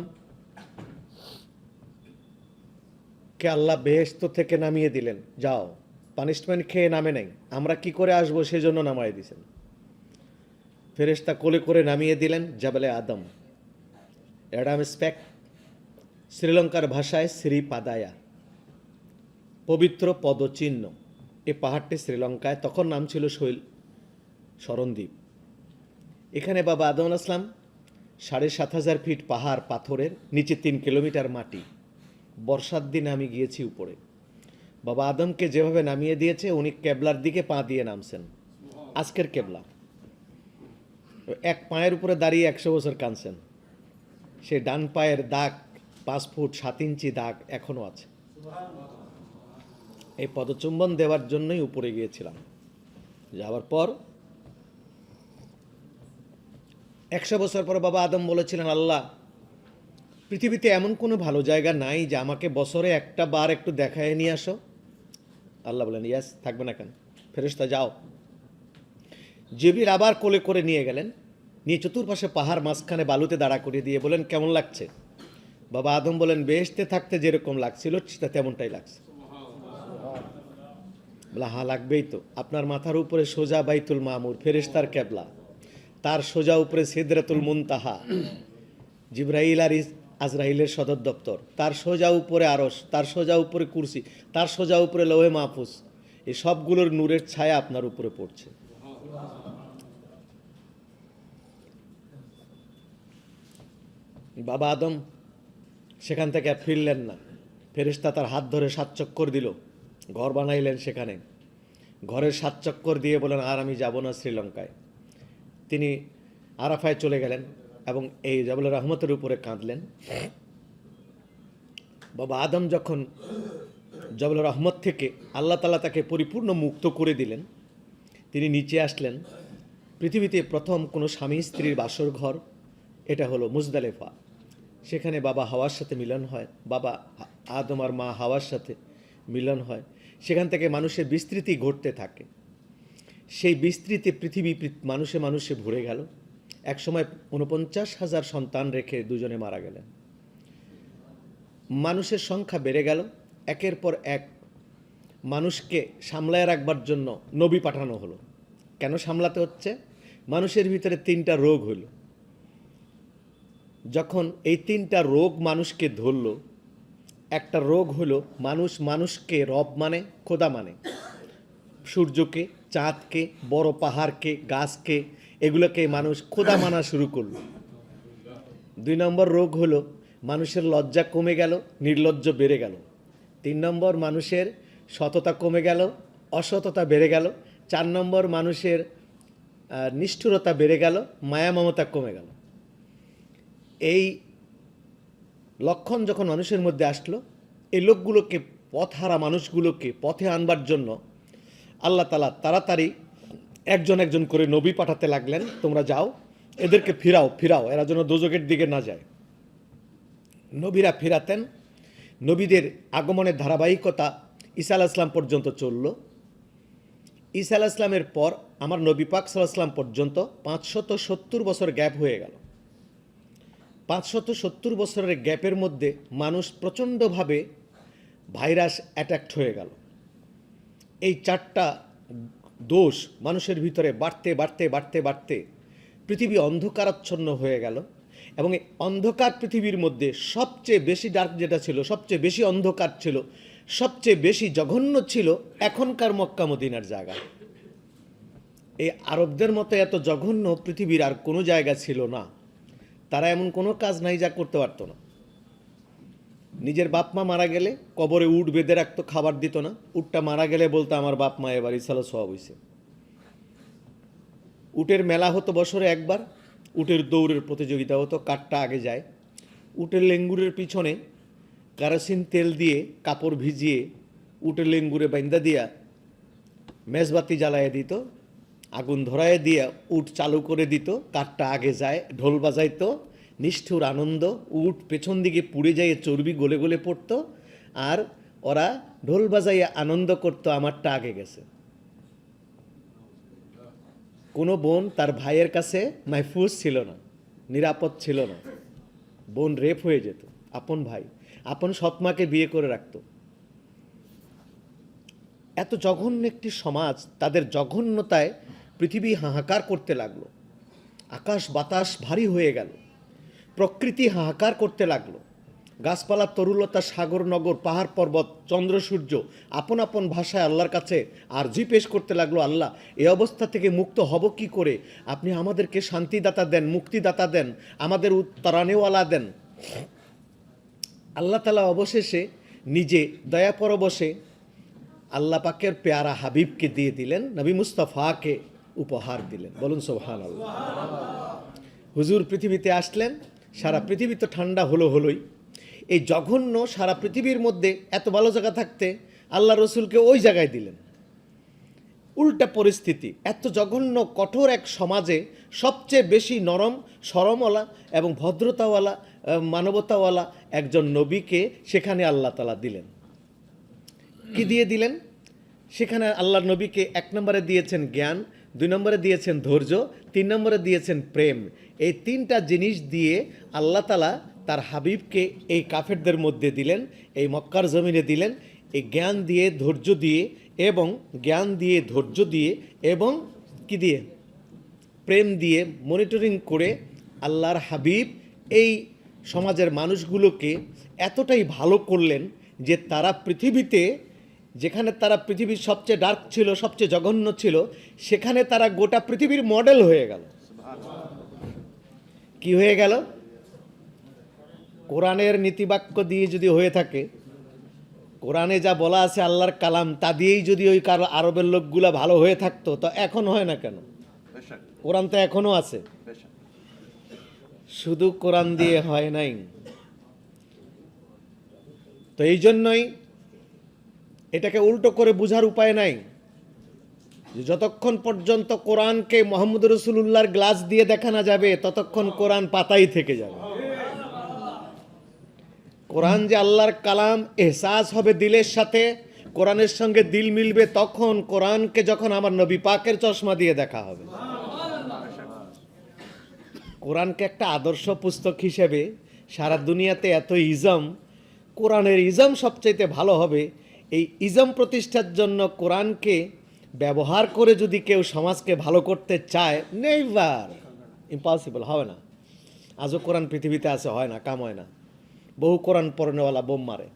কে আল্লাহ বেহেশত থেকে নামিয়ে দিলেন, যাও, পানিশমেন্ট খেয়ে নামে নাই, আমরা কি করে আসবো সেজন্য নামায় দিয়েছেন। ফেরেশতা কোলে করে নামিয়ে দিলেন জাবালে আদম, অ্যাডাম স্পেক, শ্রীলঙ্কার ভাষায় শ্রী পাদায়া, পবিত্র পদচিহ্ন। এই পাহাড়টি শ্রীলঙ্কায়, তখন নাম ছিল শরণদ্বীপ। এখানে বাবা আদম আলাইহিস সালাম ৭,৫০০ ফিট পাহাড় পাথরের, নিচে ৩ কিলোমিটার মাটি। বর্ষার দিনে আমি গিয়েছি উপরে। বাবা আদমকে যেভাবে নামিয়ে দিয়েছে, উনি কেবলার দিকে পা দিয়ে নামছেন, আজকের কেবলা। এক পায়ের উপরে দাঁড়িয়ে ১০০ বছর কাঁদছেন। সে ডান পায়ের দাগ ৫ ফুট ৭ ইঞ্চি দাগ এখনো আছে। এই পদচুম্বন দেওয়ার জন্যই উপরে গিয়েছিলাম। যাওয়ার পর ১০০ বছর পর বাবা আদম বলেছিলেন, আল্লাহ, পৃথিবীতে এমন কোনো ভালো জায়গা নাই যে আমাকে বছরে একটা বার একটু দেখায় নিয়ে আসো। আল্লাহ বলেন, ইয়াস, থাকবে না কেন, ফেরেশতা যাও। জিবরিল আবার কোলে করে নিয়ে গেলেন, নিয়ে চতুর্পাশে পাহাড় মাঝখানে বালুতে দাঁড়া করিয়ে দিয়ে বলেন, কেমন লাগছে? বাবা আদম বলেন, বেহেশতে থাকতে যেরকম লাগছিল তেমনটাই লাগছে। বলে, হ্যাঁ, লাগবেই তো। আপনার মাথার উপরে সোজা বাইতুল মামুর, ফেরেশতার কেবলা, তার সোজা উপরে সিদরাতুল মুনতাহা, জিবরাইল আর আজরাইলের সদর দপ্তর, তার সোজা উপরে আরশ, তার সোজা উপরে কুরসি, তার সোজা উপরে লৌহে মাহফুজ। এই সবগুলোর নূরের ছায়া আপনার উপরে পড়ছে। বাবা আদম সেখান থেকে আর ফিরলেন না। ফেরেশতা তার হাত ধরে ৭ চক্কর দিল, ঘর বানাইলেন সেখানে। ঘরের ৭ চক্কর দিয়ে বলেন, আর আমি যাব না শ্রীলঙ্কায়। তিনি আরাফায় চলে গেলেন এবং এই জাবল রহমতের উপরে কাঁদলেন। বাবা আদম যখন জাবল রহমত থেকে আল্লাহ তাআলা তাকে পরিপূর্ণ মুক্ত করে দিলেন, তিনি নিচে আসলেন। পৃথিবীতে প্রথম কোনো স্বামী স্ত্রীর বাসর ঘর, এটা হলো মুজদালেফা। সেখানে বাবা হাওয়ার সাথে মিলন হয়, বাবা আদম আর মা হাওয়ার সাথে মিলন হয়। সেখান থেকে মানুষের বিস্তৃতি ঘটতে থাকে। সেই বিস্তৃতি পৃথিবী মানুষে মানুষে ভরে গেল। একসময় ৪৯,০০০ সন্তান রেখে দুজনে মারা গেলেন। মানুষের সংখ্যা বেড়ে গেল। একের পর এক মানুষকে সামলায় রাখবার জন্য নবী পাঠানো হলো। কেন সামলাতে হচ্ছে? মানুষের ভিতরে ৩টা রোগ হলো। যখন এই ৩টা রোগ মানুষকে ধরল, একটা রোগ হলো মানুষকে রব মানে, খোদা মানে, সূর্যকে, চাঁদকে, বড় পাহাড়কে, গাছকে, এগুলোকে মানুষ খোদা মানা শুরু করলো। ২ নম্বর রোগ হলো মানুষের লজ্জা কমে গেল, নির্লজ্জ বেড়ে গেল। ৩ নম্বর মানুষের সততা কমে গেল, অসততা বেড়ে গেল। ৪ নম্বর মানুষের নিষ্ঠুরতা বেড়ে গেল, মায়া মমতা কমে গেল। এই লক্ষণ যখন মানুষের মধ্যে আসলো, এই লোকগুলোকে, পথহারা মানুষগুলোকে পথে আনবার জন্য আল্লাহ তাআলা তাড়াতাড়ি একজন একজন করে নবী পাঠাতে লাগলেন। তোমরা যাও, এদেরকে ফিরাও, এরা যেন দোজখের দিকে না যায়। নবীরা ফিরাতেন। নবীদের আগমনের ধারাবাহিকতা ঈসা আলাইহিস সালাম পর্যন্ত চলল। ঈসা আলাইহিস সালামের পর আমার নবী পাক সাল্লাল্লাহু আলাইহি ওয়াসাল্লাম পর্যন্ত ৫৭০ বছর গ্যাপ হয়ে গেল। ৫৭০ বছরের গ্যাপের মধ্যে মানুষ প্রচণ্ডভাবে ভাইরাস অ্যাটাকড হয়ে গেল। এই 4টা দোষ মানুষের ভিতরে বাড়তে পৃথিবী অন্ধকারাচ্ছন্ন হয়ে গেল। এবং এই অন্ধকার পৃথিবীর মধ্যে সবচেয়ে বেশি ডার্ক যেটা ছিল, সবচেয়ে বেশি অন্ধকার ছিল, সবচেয়ে বেশি জঘন্য ছিল এখনকার মক্কা মদিনার জায়গা। এই আরবদের মতো এত জঘন্য পৃথিবীর আর কোনো জায়গা ছিল না। তারা এমন কোনো কাজ নাই যা করতে পারতো না। নিজের বাপ মা মারা গেলে কবরে উট বেঁধে রাখতো, খাবার দিত না। উটটা মারা গেলে বলতো, আমার বাপ মা এবার ইসালা সওয়াব হইছে। উটের মেলা হতো বছরে একবার, উটের দৌড়ের প্রতিযোগিতা হতো, কাঠটা আগে যায়। উটের লেঙ্গুরের পিছনে কেরোসিন তেল দিয়ে কাপড় ভিজিয়ে উটের লেঙ্গুরে বাইন্দা দিয়া মেজবাতি জ্বালাইয়ে দিত, আগুন ধরায় দিয়া উট চালু করে দিত, কাঠটা আগে যায়, ঢোল বাজাইতো, নিষ্ঠুর আনন্দ। উট পেছন দিকে পুড়ে যায়, চর্বি গলে গলে পড়তো, আর ওরা ঢোল বাজাইয়া আনন্দ করতো, আমারটা আগে গেছে। কোনো বোন তার ভাইয়ের কাছে মাহফুজ ছিল না, নিরাপদ ছিল না। বোন রেপ হয়ে যেত, আপন ভাই আপন সৎমাকে বিয়ে করে রাখত। এত জঘন্য একটি সমাজ, তাদের জঘন্যতায় পৃথিবী হাহাকার করতে লাগলো। আকাশ বাতাস ভারী হয়ে গেল, প্রকৃতি হাহাকার করতে লাগলো। গাছপালা, তরুলতা, সাগর, নগর, পাহাড়, পর্বত, চন্দ্র, সূর্য আপন আপন ভাষায় আল্লাহর কাছে আরজি পেশ করতে লাগলো, আল্লাহ এই অবস্থা থেকে মুক্ত হব কি করে? আপনি আমাদেরকে শান্তিদাতা দেন, মুক্তিদাতা দেন, আমাদের উত্তরানেওয়ালা দেন। আল্লাহ তাআলা অবশেষে নিজে দয়া পরবশে আল্লাহ পাকের পেয়ারা হাবিবকে দিয়ে দিলেন, নবী মুস্তাফাকে উপহার দিলেন। বলুন সুবহানাল্লাহ। হুজুর পৃথিবীতে আসলেন, সারা পৃথিবী তো ঠান্ডা হলোই। এই জঘন্য সারা পৃথিবীর মধ্যে এত ভালো জায়গা থাকতে আল্লাহ রসুলকে ওই জায়গায় দিলেন। উল্টা পরিস্থিতি, এত জঘন্য কঠোর এক সমাজে সবচেয়ে বেশি নরম সরমওয়ালা এবং ভদ্রতাওয়ালা মানবতাওয়ালা একজন নবীকে সেখানে আল্লাহ তাআলা দিলেন। কি দিয়ে দিলেন? সেখানে আল্লাহর নবীকে 1 নম্বরে দিয়েছেন জ্ঞান, 2 নম্বরে দিয়েছেন ধৈর্য, 3 নম্বরে দিয়েছেন প্রেম। এই 3টা জিনিস দিয়ে আল্লাহ তাআলা তার হাবিবকে এই কাফেরদের মধ্যে দিলেন, এই মক্কার জমিনে দিলেন। এই জ্ঞান দিয়ে, ধৈর্য দিয়ে এবং জ্ঞান দিয়ে, ধৈর্য দিয়ে এবং কি দিয়ে? প্রেম দিয়ে মনিটরিং করে আল্লাহর হাবিব এই সমাজের মানুষগুলোকে এতটাই ভালো করলেন যে তারা পৃথিবীতে, যেখানে তারা পৃথিবীর সবচেয়ে ডার্ক ছিল, সবচেয়ে জঘন্য ছিল, সেখানে তারা গোটা পৃথিবীর মডেল হয়ে গেল। কি হয়ে গেল? কোরআনের নীতিবাক্য দিয়ে যদি হয়ে থাকে, কোরআনে যা বলা আছে আল্লাহর কালাম, তা দিয়েই যদি ওই আরবের লোকগুলা ভালো হয়ে থাকতো, তো এখন হয় না কেন? কোরআন তো এখনো আছে। শুধু কোরআন দিয়ে হয় নাই। তো এই জন্যই এটাকে উল্টো করে বোঝার উপায় নাই। যতক্ষণ পর্যন্ত কোরআনকে মুহাম্মদ রাসূলুল্লাহর গ্লাস দিয়ে দেখা না যাবে, ততক্ষণ কোরআন পাতাই থেকে যাবে। কোরআন যে আল্লাহর কালাম এহসাস হবে দিলের সাথে, কোরআনের সঙ্গে দিল মিলবে, তখন কোরআনকে যখন আমার নবী পাকের চশমা দিয়ে দেখা হবে। কোরআনকে একটা আদর্শ পুস্তক হিসেবে সারা দুনিয়াতে এত ইজম, কোরআনের ইজম সবচাইতে ভালো হবে। এই ইজম প্রতিষ্ঠার জন্য কোরআনকে ব্যবহার করে যদি কেউ সমাজকে ভালো করতে চায়, নেভার, ইম্পসিবল, হবে না। আজও কোরআন পৃথিবীতে আছে, হয় না, কাম হয় না। বহু কোরআন পড়নেওয়ালা বোম মারে,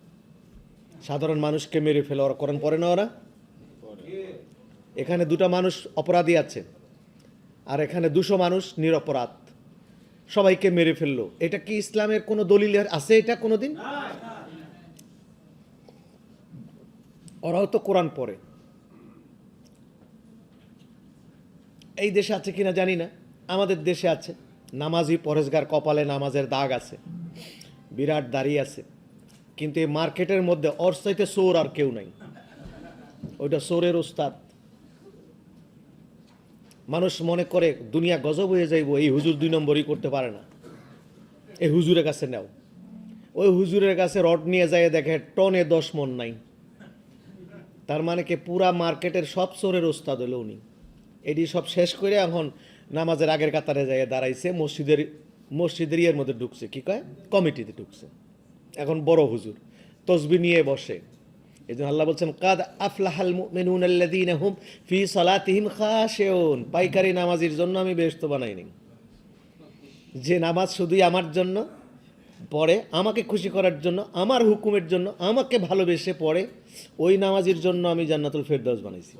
সাধারণ মানুষকে মেরে ফেলে। ওরা কোরআন পড়ে না? ওরা এখানে 2টা মানুষ অপরাধী আছে, আর এখানে 200 মানুষ নিরপরাধ, সবাইকে মেরে ফেললো। এটা কি ইসলামের কোনো দলিল আছে? এটা কোনোদিন? ওরাও তো কোরআন পড়ে। এই দেশে আছে কিনা জানি না, আমাদের দেশে আছে। নামাজি পরেশগার, কপালে নামাজের দাগ আছে, বিরাট দাড়ি আছে, কিন্তু এই মার্কেটের মধ্যে ওর চাইতে চোর আর কেউ নাই। ওইটা চোরের ওস্তাদ। মানুষ মনে করে দুনিয়া গজব হয়ে যাইব, এই হুজুর 2 নম্বরই করতে পারে না, এই হুজুরের কাছে নাও। ওই হুজুরের কাছে রড নিয়ে যায়, দেখে টনে 10 মণ নাই। তার মানে কি পুরা মার্কেটের সব চোরের ওস্তাদ হলো উনি। এটি সব শেষ করে এখন নামাজের আগের কাতারে যায় দাঁড়াইছে, মসজিদের ইয়ের মধ্যে ঢুকছে, কি কয়, কমিটিতে ঢুকছে। এখন বড় হুজুর তসবিহ নিয়ে বসে। এই জন্য আল্লাহ বলছেন, কাদ আফলাহাল মুমিনুনা আল্লাযীনা হুম ফি সালাতিহিম খাশিউন। পাইকারি নামাজির জন্য আমি বেহেশত বানাইনি। যে নামাজ শুধুই আমার জন্য পড়ে, আমাকে খুশি করার জন্য, আমার হুকুমের জন্য, আমাকে ভালোবেসে পড়ে, ওই নামাজির জন্য আমি জান্নাতুল ফেরদাউস বানাইছি।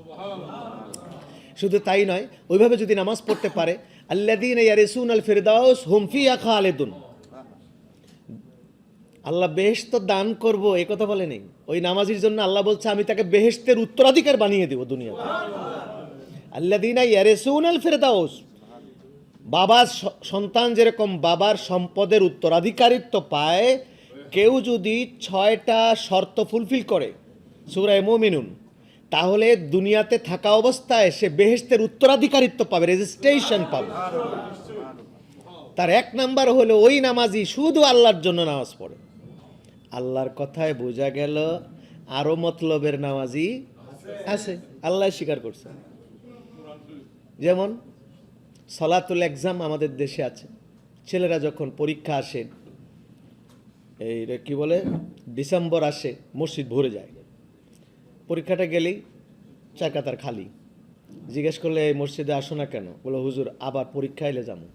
শুধু তাই নয়, ওইভাবে যদি নামাজ পড়তে পারে, আল্লাযীনা ইয়ারিসুনাল ফিরদাউস হুম ফিহা খালিদুন, আল্লাহ বেহেশত দান করব, এই কথা বলে নেই। ওই নামাজির জন্য আল্লাহ বলছে আমি তাকে বেহেশতের উত্তরাধিকার বানিয়ে দেব দুনিয়াতে। আল্লাযীনা ইয়ারিসুনাল ফিরদাউস, বাবার সন্তান যেরকম বাবার সম্পদের উত্তরাধিকারিত্ব পায়, কেউ যদি 6টা শর্ত ফুলফিল করে সূরা মুমিনুন, তাহলে দুনিয়াতে থাকা অবস্থায় সে বেহেশতের উত্তরাধিকারিত্ব পাবে, রেজিস্ট্রেশন পাবে। তার 1 নাম্বার হলো ওই নামাজি শুধু আল্লাহর জন্য নামাজ পড়ে। আল্লাহর কথায় বোঝা গেল আরো মতলবের নামাজি আছে, আল্লাহ স্বীকার করছে। যেমন সলাতুল এক্সাম আমাদের দেশে আছে। ছেলেরা যখন পরীক্ষা আসে, এই কি বলে, ডিসেম্বর আসে, মসজিদ ভরে যায়। পরীক্ষাটা গেলেই 4 কাতার খালি। জিজ্ঞেস করলে এই মসজিদে আসো না কেন? বলে হুজুর আবার পরীক্ষা এলে যাবো।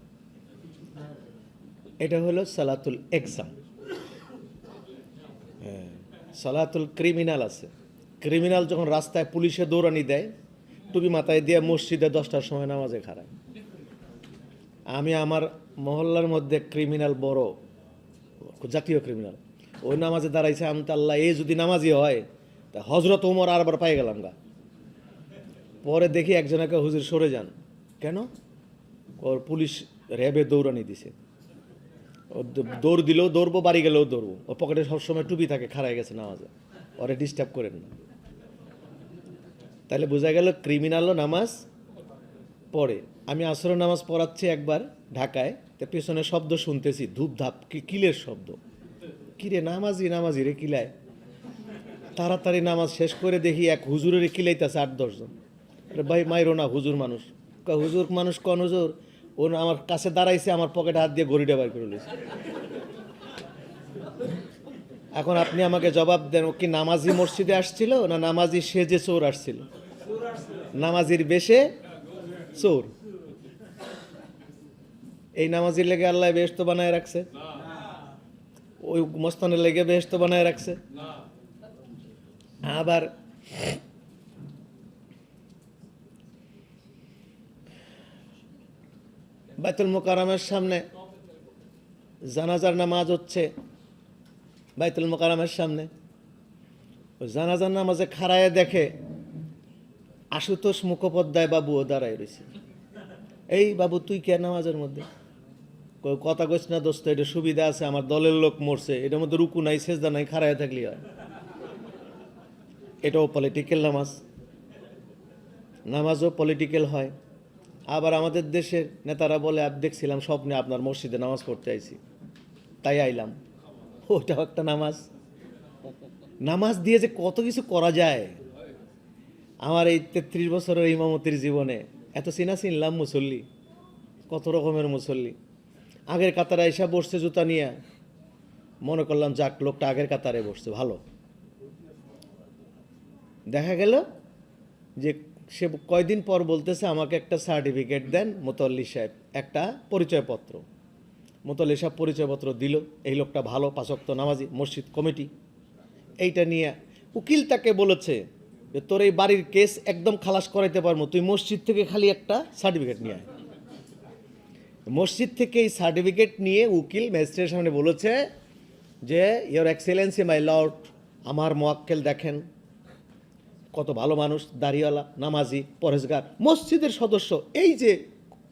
এটা হলো সালাতুল এক্সাম। সালাতুল ক্রিমিনাল আছে। ক্রিমিনাল যখন রাস্তায় পুলিশে দৌড়ানি দেয়, টুপি মাথায় দিয়ে মসজিদে 10টার সময় নামাজে খাড়ায়। আমি আমার মহল্লার মধ্যে ক্রিমিনাল বড় জাতীয় ক্রিমিনাল, ওই নামাজে দাঁড়াইছে। আমি তো আল্লাহ, এই যদি নামাজি হয় তা হজরত ওমর আরবার পাই গেলাম গা। পরে দেখি একজনকে, হুজুর সরে যান। কেন? ওর পুলিশ র্যাবে দৌড়ানি দিছে। ও দৌড় দিলেও দৌড়বো, বাড়ি গেলেও দৌড়বো। ওর পকেটে সবসময় টুপি থাকে, খাড়াই গেছে নামাজে, ওরে ডিস্টার্ব করেন না। তাহলে বোঝা গেল ক্রিমিনালও নামাজ পড়ে। আমি আসরের নামাজ পড়াচ্ছি একবার ঢাকায়, তো পেছনে শব্দ শুনতেছি, ধূপধাপ, কিলের শব্দ। কিরে নামাজি নামাজি রে কিলায়। তাড়াতাড়ি নামাজ শেষ করে দেখি এক হুজুরের কিলাইতেছে 8-10 জন। ভাই মাইরো না, হুজুর মানুষ। হুজুর মানুষ কোন হুজুর? ও আমার কাছে দাঁড়াইছে, আমার পকেটে হাত দিয়ে গড়িটা বাইর করে লইছে। এখন আপনি আমাকে জবাব দেন, ও কি নামাজি মসজিদে আসছিল না নামাজি সেজে চোর আসছিল? নামাজির বেশে চোর। এই নামাজির লেগে আল্লাহ বেহেশত বানায় রাখছে? ওই মস্তানের লেগে বেহেশত বানায় রাখছে? আবার বাইতুল মুকাররমের সামনে জানাজার নামাজ হচ্ছে, বাইতুল মুকাররমের সামনে ওই জানাজার নামাজে খাড়ায় দেখে আশুতোষ মুখোপাধ্যায় বাবুও দাঁড়ায় রয়েছে। এই বাবু, তুই কে নামাজের মধ্যে? কথা কইস না দোস্ত, এটা সুবিধা আছে, আমার দলের লোক মরছে, এটার মধ্যে রুকু নাই, সেজদা নাই, খাড়ায় থাকলি হয়। এটাও পলিটিক্যাল নামাজ, নামাজও পলিটিক্যাল হয়। আবার আমাদের দেশের নেতারা বলে, আমি দেখছিলাম স্বপ্নে আপনার মসজিদে নামাজ পড়তে আইছি, তাই আইলাম। ওটাও একটা নামাজ। নামাজ দিয়ে যে কত কিছু করা যায়। আমার এই 33 বছরের ইমামতির জীবনে এত চিনলাম মুসল্লি, কত রকমের মুসল্লি। আগের কাতারে এসে বসছে জুতা নিয়ে, মনে করলাম যাক লোকটা আগের কাতারে বসছে, ভালো। দেখা গেল যে সে কয়দিন পর বলতেছে, আমাকে একটা সার্টিফিকেট দেন মোতাল্লি সাহেব, একটা পরিচয়পত্র। মোতাল্লি সাহেব পরিচয়পত্র দিল। এই লোকটা ভালো, 5 ওয়াক্ত নামাজি, মসজিদ কমিটি। এইটা নিয়ে উকিল তাকে বলেছে যে তোর এই বাড়ির কেস একদম খালাস করাইতে পারবো, তুই মসজিদ থেকে খালি একটা সার্টিফিকেট নিয়ে আয়। মসজিদ থেকে এই সার্টিফিকেট নিয়ে উকিল ম্যাজিস্ট্রেটের সামনে বলেছে যে ইয়োর এক্সেলেন্সি মাই লর্ড, আমার মোয়াক্কেল দেখেন কত ভালো মানুষ, দাড়িওয়ালা, নামাজি, পরেশগার, মসজিদের সদস্য। এই যে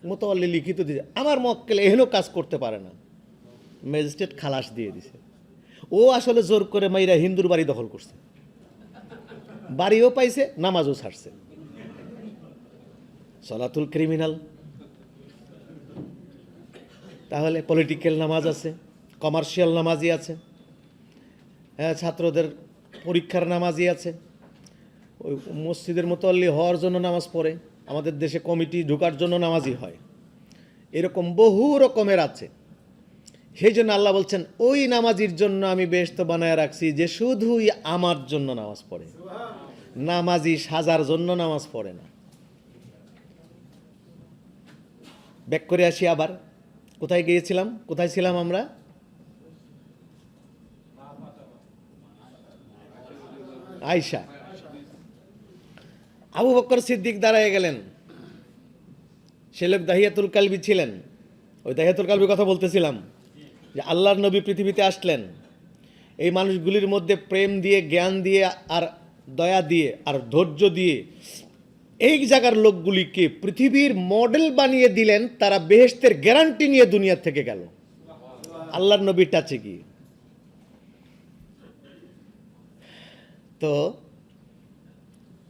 মোতাল্লি লিখিত দিয়েছে, আমার মোয়াক্কেল এহেন কাজ করতে পারে না। ম্যাজিস্ট্রেট খালাস দিয়ে দিছে। ও আসলে জোর করে মাইরা হিন্দুর বাড়ি দখল করছে, বাড়িও পাইছে, নামাজও ছাড়ছে। সলাতুল ক্রিমিনাল। তাহলে পলিটিক্যাল নামাজ আছে, কমার্শিয়াল নামাজই আছে, হ্যাঁ, ছাত্রদের পরীক্ষার নামাজই আছে। ওই মসজিদের মোতাল্লি হওয়ার জন্য নামাজ পড়ে, আমাদের দেশে কমিটি ঢোকার জন্য নামাজই হয়। এরকম বহু রকমের আছে। সেই জন্য আল্লাহ বলছেন, ওই নামাজির জন্য আমি বেহেশত বানায় রাখছি যে শুধুই আমার জন্য নামাজ পড়ে। নামাজি সাজার জন্য নামাজ পড়ে না। ব্যাক করে আসি আবার, কোথায় গিয়েছিলাম, কোথায় ছিলাম আমরা? আয়েশা। আবু বকর সিদ্দিক দাঁড়ায় গেলেন। সে লোক দাহিয়াতুল কালবি ছিলেন। ওই দাহিয়াতুল কালবির কথা বলতেছিলাম যে আল্লাহর নবী পৃথিবীতে আসলেন, এই মানুষগুলির মধ্যে প্রেম দিয়ে, জ্ঞান দিয়ে, আর দয়া দিয়ে, আর ধৈর্য দিয়ে এই জায়গার লোকগুলিকে পৃথিবীর মডেল বানিয়ে দিলেন। তারা বেহেশতের গ্যারান্টি নিয়ে দুনিয়া থেকে গেল আল্লাহর নবীর টাচে গিয়ে। তো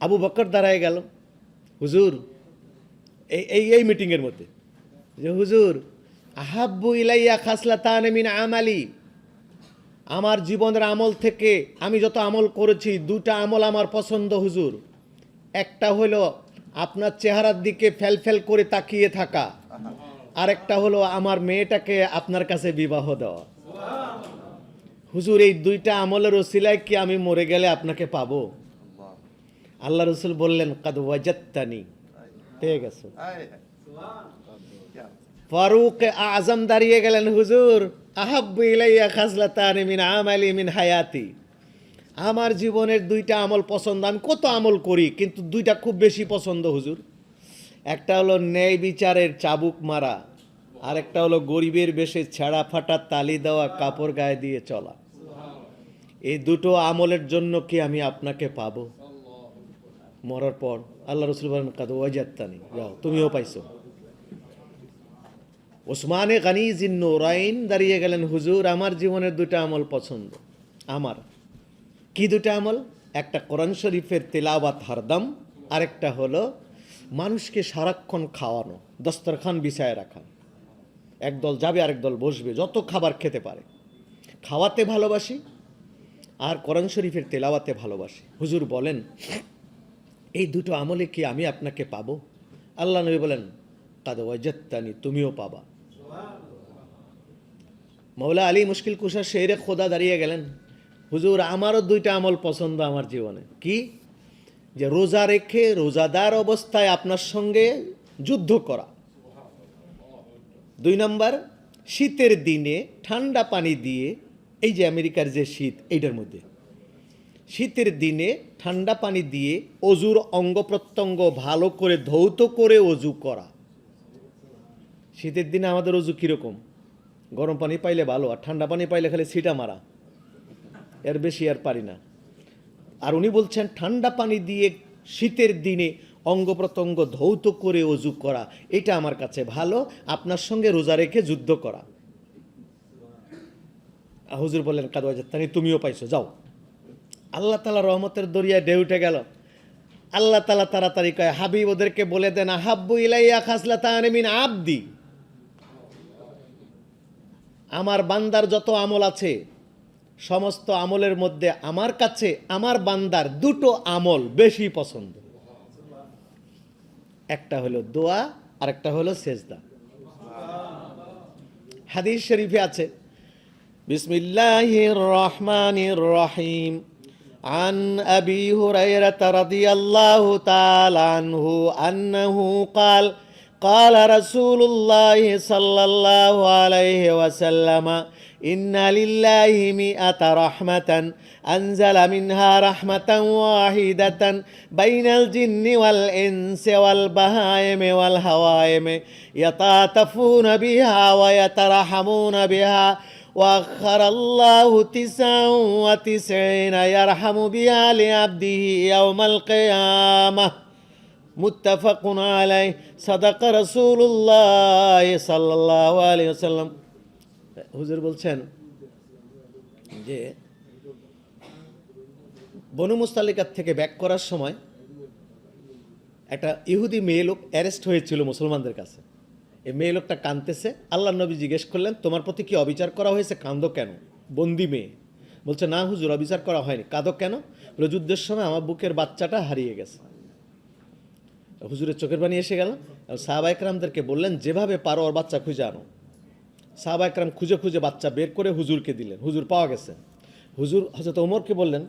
আবু বকর দাঁড়ায় গেল, হুজুর, এই মিটিংয়ের মধ্যে, যে হুজুর, আহাব্বু ইলাইয়া খাসলাতান মিন আমালি, আমার জীবনের আমল থেকে আমি যত আমল করেছি 2টা আমল আমার পছন্দ হুজুর। একটা হলো আপনার চেহারার দিকে ফেল করে তাকিয়ে থাকা, আর একটা হলো আমার মেয়েটাকে আপনার কাছে বিবাহ দেওয়া। হুজুর, এই 2টা আমলের ওসিলায় কি আমি মরে গেলে আপনাকে পাবো? আল্লাহ রসুল বললেন, কাদ ওয়াজাত্তানি, পেয়ে গেছো। ফারুক আজম দাঁড়িয়ে গেলেন, হুজুর, আহাব্বু ইলাইয়া খাসলাতান মিন আমালি মিন হায়াতি, আমার জীবনের দুইটা আমল পছন্দ, আমি কত আমল করি কিন্তু দুইটা খুব বেশি পছন্দ হুজুর। একটা হলো ন্যায় বিচারের চাবুক মারা, আর একটা হলো গরিবের বেশে ছেঁড়া ফাটা তালি দেওয়া, কাপড় গায়ে দিয়ে চলা। এই দুটো আমলের জন্য কি আমি আপনাকে পাবো মরার পর? আল্লাহ রসুল বলেন কাদ ওয়াজাত্তানি, যাও তুমিও পাইছো। ওসমানে গানি জিন্নুরাইন দাঁড়িয়ে গেলেন, হুজুর আমার জীবনের দুটো আমল পছন্দ। আমার কি দুটো আমল? একটা কোরআন শরীফের তেলাওয়াত হারদম, আরেকটা হলো মানুষকে সারাক্ষণ খাওয়ানো, দস্তরখান বিছায় রাখা। একদল যাবে আরেক দল বসবে, যত খাবার খেতে পারে। খাওয়াতে ভালোবাসি আর কোরআন শরীফের তেলাওয়াতে ভালোবাসি। হুজুর বলেন এই দুটো আমলে কি আমি আপনাকে পাবো? আল্লাহ নবী বলেন কাদ ওয়াজাত্তানি, তুমিও পাবা। মৌলা আলী মুশকিল কুশা শেরে খোদা দাঁড়িয়ে গেলেন, হুজুর আমারও দুইটা আমল পছন্দ আমার জীবনে। কি? যে রোজা রেখে রোজাদার অবস্থায় আপনার সঙ্গে যুদ্ধ করা। 2 নম্বর, শীতের দিনে ঠান্ডা পানি দিয়ে, এই যে আমেরিকার যে শীত, এইটার মধ্যে শীতের দিনে ঠান্ডা পানি দিয়ে অজুর অঙ্গ প্রত্যঙ্গ ভালো করে ধৌত করে অজু করা। শীতের দিনে আমাদের অজু কীরকম? গরম পানি পাইলে ভালো, আর ঠান্ডা পানি পাইলে খালি ছিটা মারা, এর বেশি আর পারি না। আর উনি বলছেন ঠান্ডা পানি দিয়ে শীতের দিনে অঙ্গ প্রত্যঙ্গ ধৌত করে অজু করা, এটা আমার কাছে ভালো আপনার সঙ্গে রোজা রেখে যুদ্ধ করা। হুজুর বললেন কাদ ওয়াজাত্তানি, তুমিও পাইছো, যাও। আল্লাহ তাআলা রহমতের দরিয়ায় ঢেউ উঠে গেল। আল্লাহ তাআলা তাড়াতাড়ি কয়, হাবিব ওদেরকে বলে দেন আহাব্বু ইলাইয়া খাসলাতান মিন আবদি, আমার বান্দার যত আমল আছে সমস্ত আমলের মধ্যে আমার কাছে আমার বান্দার দুটো আমল বেশি পছন্দ। একটা হলো দোয়া আর একটা হলো সেজদা। হাদিস শরীফে আছে বিসমিল্লাহির রহমানির রহিম عن أبي هريرة رضي الله تعالى عنه أنه قال قال رسول الله صلى الله عليه وسلم إن لله 100 رحمة أنزل منها رحمة واحدة بين الجن والإنس والبهائم والهوائم يتعاطفون بها ويترحمون بها وأخر الله 99 يرحم بها لعبده يوم القيامة متفق عليه صدق رسول الله صلى الله عليه وسلم। হুজুর বলছেন যে বনু মুস্তালিকাত থেকে ব্যাক করার সময় একটা ইহুদি মেয়ে লোক অ্যারেস্ট হয়েছিল মুসলমানদের কাছে। এই মেয়ে লোকটা কাঁদতেছে। আল্লাহ নবী জিজ্ঞেস করলেন তোমার প্রতি কি অবিচার করা হয়েছে, কাঁদো কেন? বন্দি মেয়ে বলছে না হুজুর, অবিচার করা হয়নি। কাঁদো কেন? বলে যুদ্ধের সময় আমার বুকের বাচ্চাটা হারিয়ে গেছে। হুজুরের চোখের পানি এসে গেল। সাহাবা একরামদেরকে বললেন যেভাবে পারো ওর বাচ্চা খুঁজে আনো। সাহাবা একরাম খুঁজে খুঁজে বাচ্চা বের করে হুজুরকে দিলেন। হুজুর পাওয়া গেছে। হুজুর হযরত ওমরকে বললেন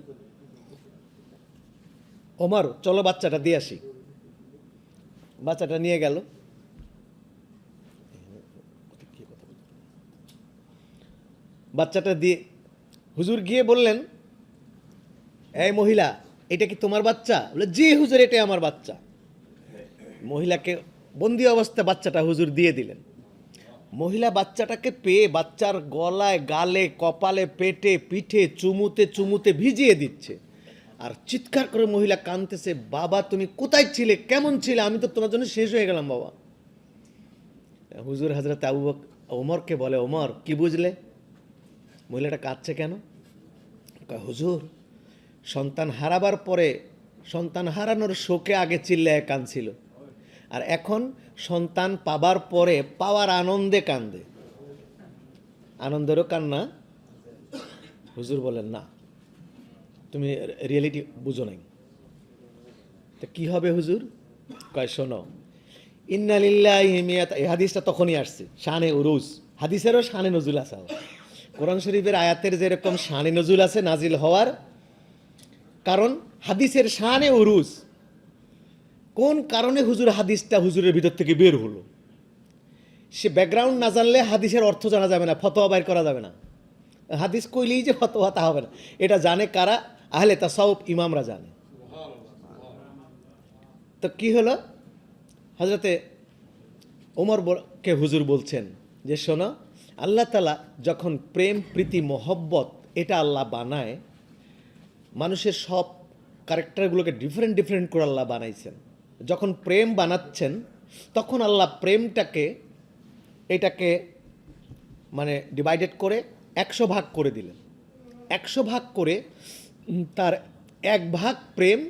ওমর চলো বাচ্চাটা দিয়ে আসি। বাচ্চাটা নিয়ে গেল। বাচ্চাটা দিয়ে হুজুর গিয়ে বললেন এই মহিলা এটা কি তোমার বাচ্চা? বলে জি হুজুর এটাই আমার বাচ্চা। মহিলাকে বন্দি অবস্থায় বাচ্চাটা হুজুর দিয়ে দিলেন। মহিলা বাচ্চাটাকে পেয়ে বাচ্চার গলায় গালে কপালে পেটে পিঠে চুমুতে চুমুতে ভিজিয়ে দিচ্ছে আর চিৎকার করে মহিলা কাঁদতেছে, বাবা তুমি কোথায় ছিলে, কেমন ছিলে, আমি তো তোমার জন্য শেষ হয়ে গেলাম বাবা। হুজুর হযরত আবু বকর ওমরকে বলে ওমর কি বুঝলে? মহিলাটা কাঁদছে কেন? হুজুর সন্তান হারাবার পরে সন্তান হারানোর শোকে আগে চিল্লায় কাঁদছিল, আর এখন সন্তান পাবার পরে পাওয়ার আনন্দে কান্দে। আনন্দেরও কান্না? হুজুর বলেন না, তুমি রিয়েলিটি বুঝো নাই। তো কি হবে হুজুর? কয় শোনো, ইন্না লিল্লাহি মিয়াত, এই হাদিসটা তখনই আসছে শানে উরুজ। হাদিসেরও শানে নজুল আছে। কোরআন শরীফের আয়াতের যেরকম শানে নজুল আছে নাজিল হওয়ার কারণ, হাদিসের শানে উরুজ। কোন কারণে হুজুর হাদিসটা হুজুরের ভিতর থেকে বের হলো, সে ব্যাকগ্রাউন্ড না জানলে হাদিসের অর্থ জানা যাবে না, ফতোয়া বাইর করা যাবে না। হাদিস কইলেই যে ফতোয়া তা হবে না। এটা জানে কারা? আহলে তাসাউফ ইমামরা জানে। তো কি হলো, হজরতে ওমরকে হুজুর বলছেন যে শোনো, আল্লাহ তাআলা যখন প্রেম প্রীতি মোহব্বত এটা আল্লাহ বানায়, মানুষের সব ক্যারেক্টারগুলোকে ডিফারেন্ট ডিফারেন্ট করে আল্লাহ বানাইছেন। যখন প্রেম বানাচ্ছেন তখন আল্লাহ প্রেমটাকে এটাকে মানে ডিভাইডেড করে 100 ভাগ করে দিলেন। 100 ভাগ করে তার 1 ভাগ প্রেম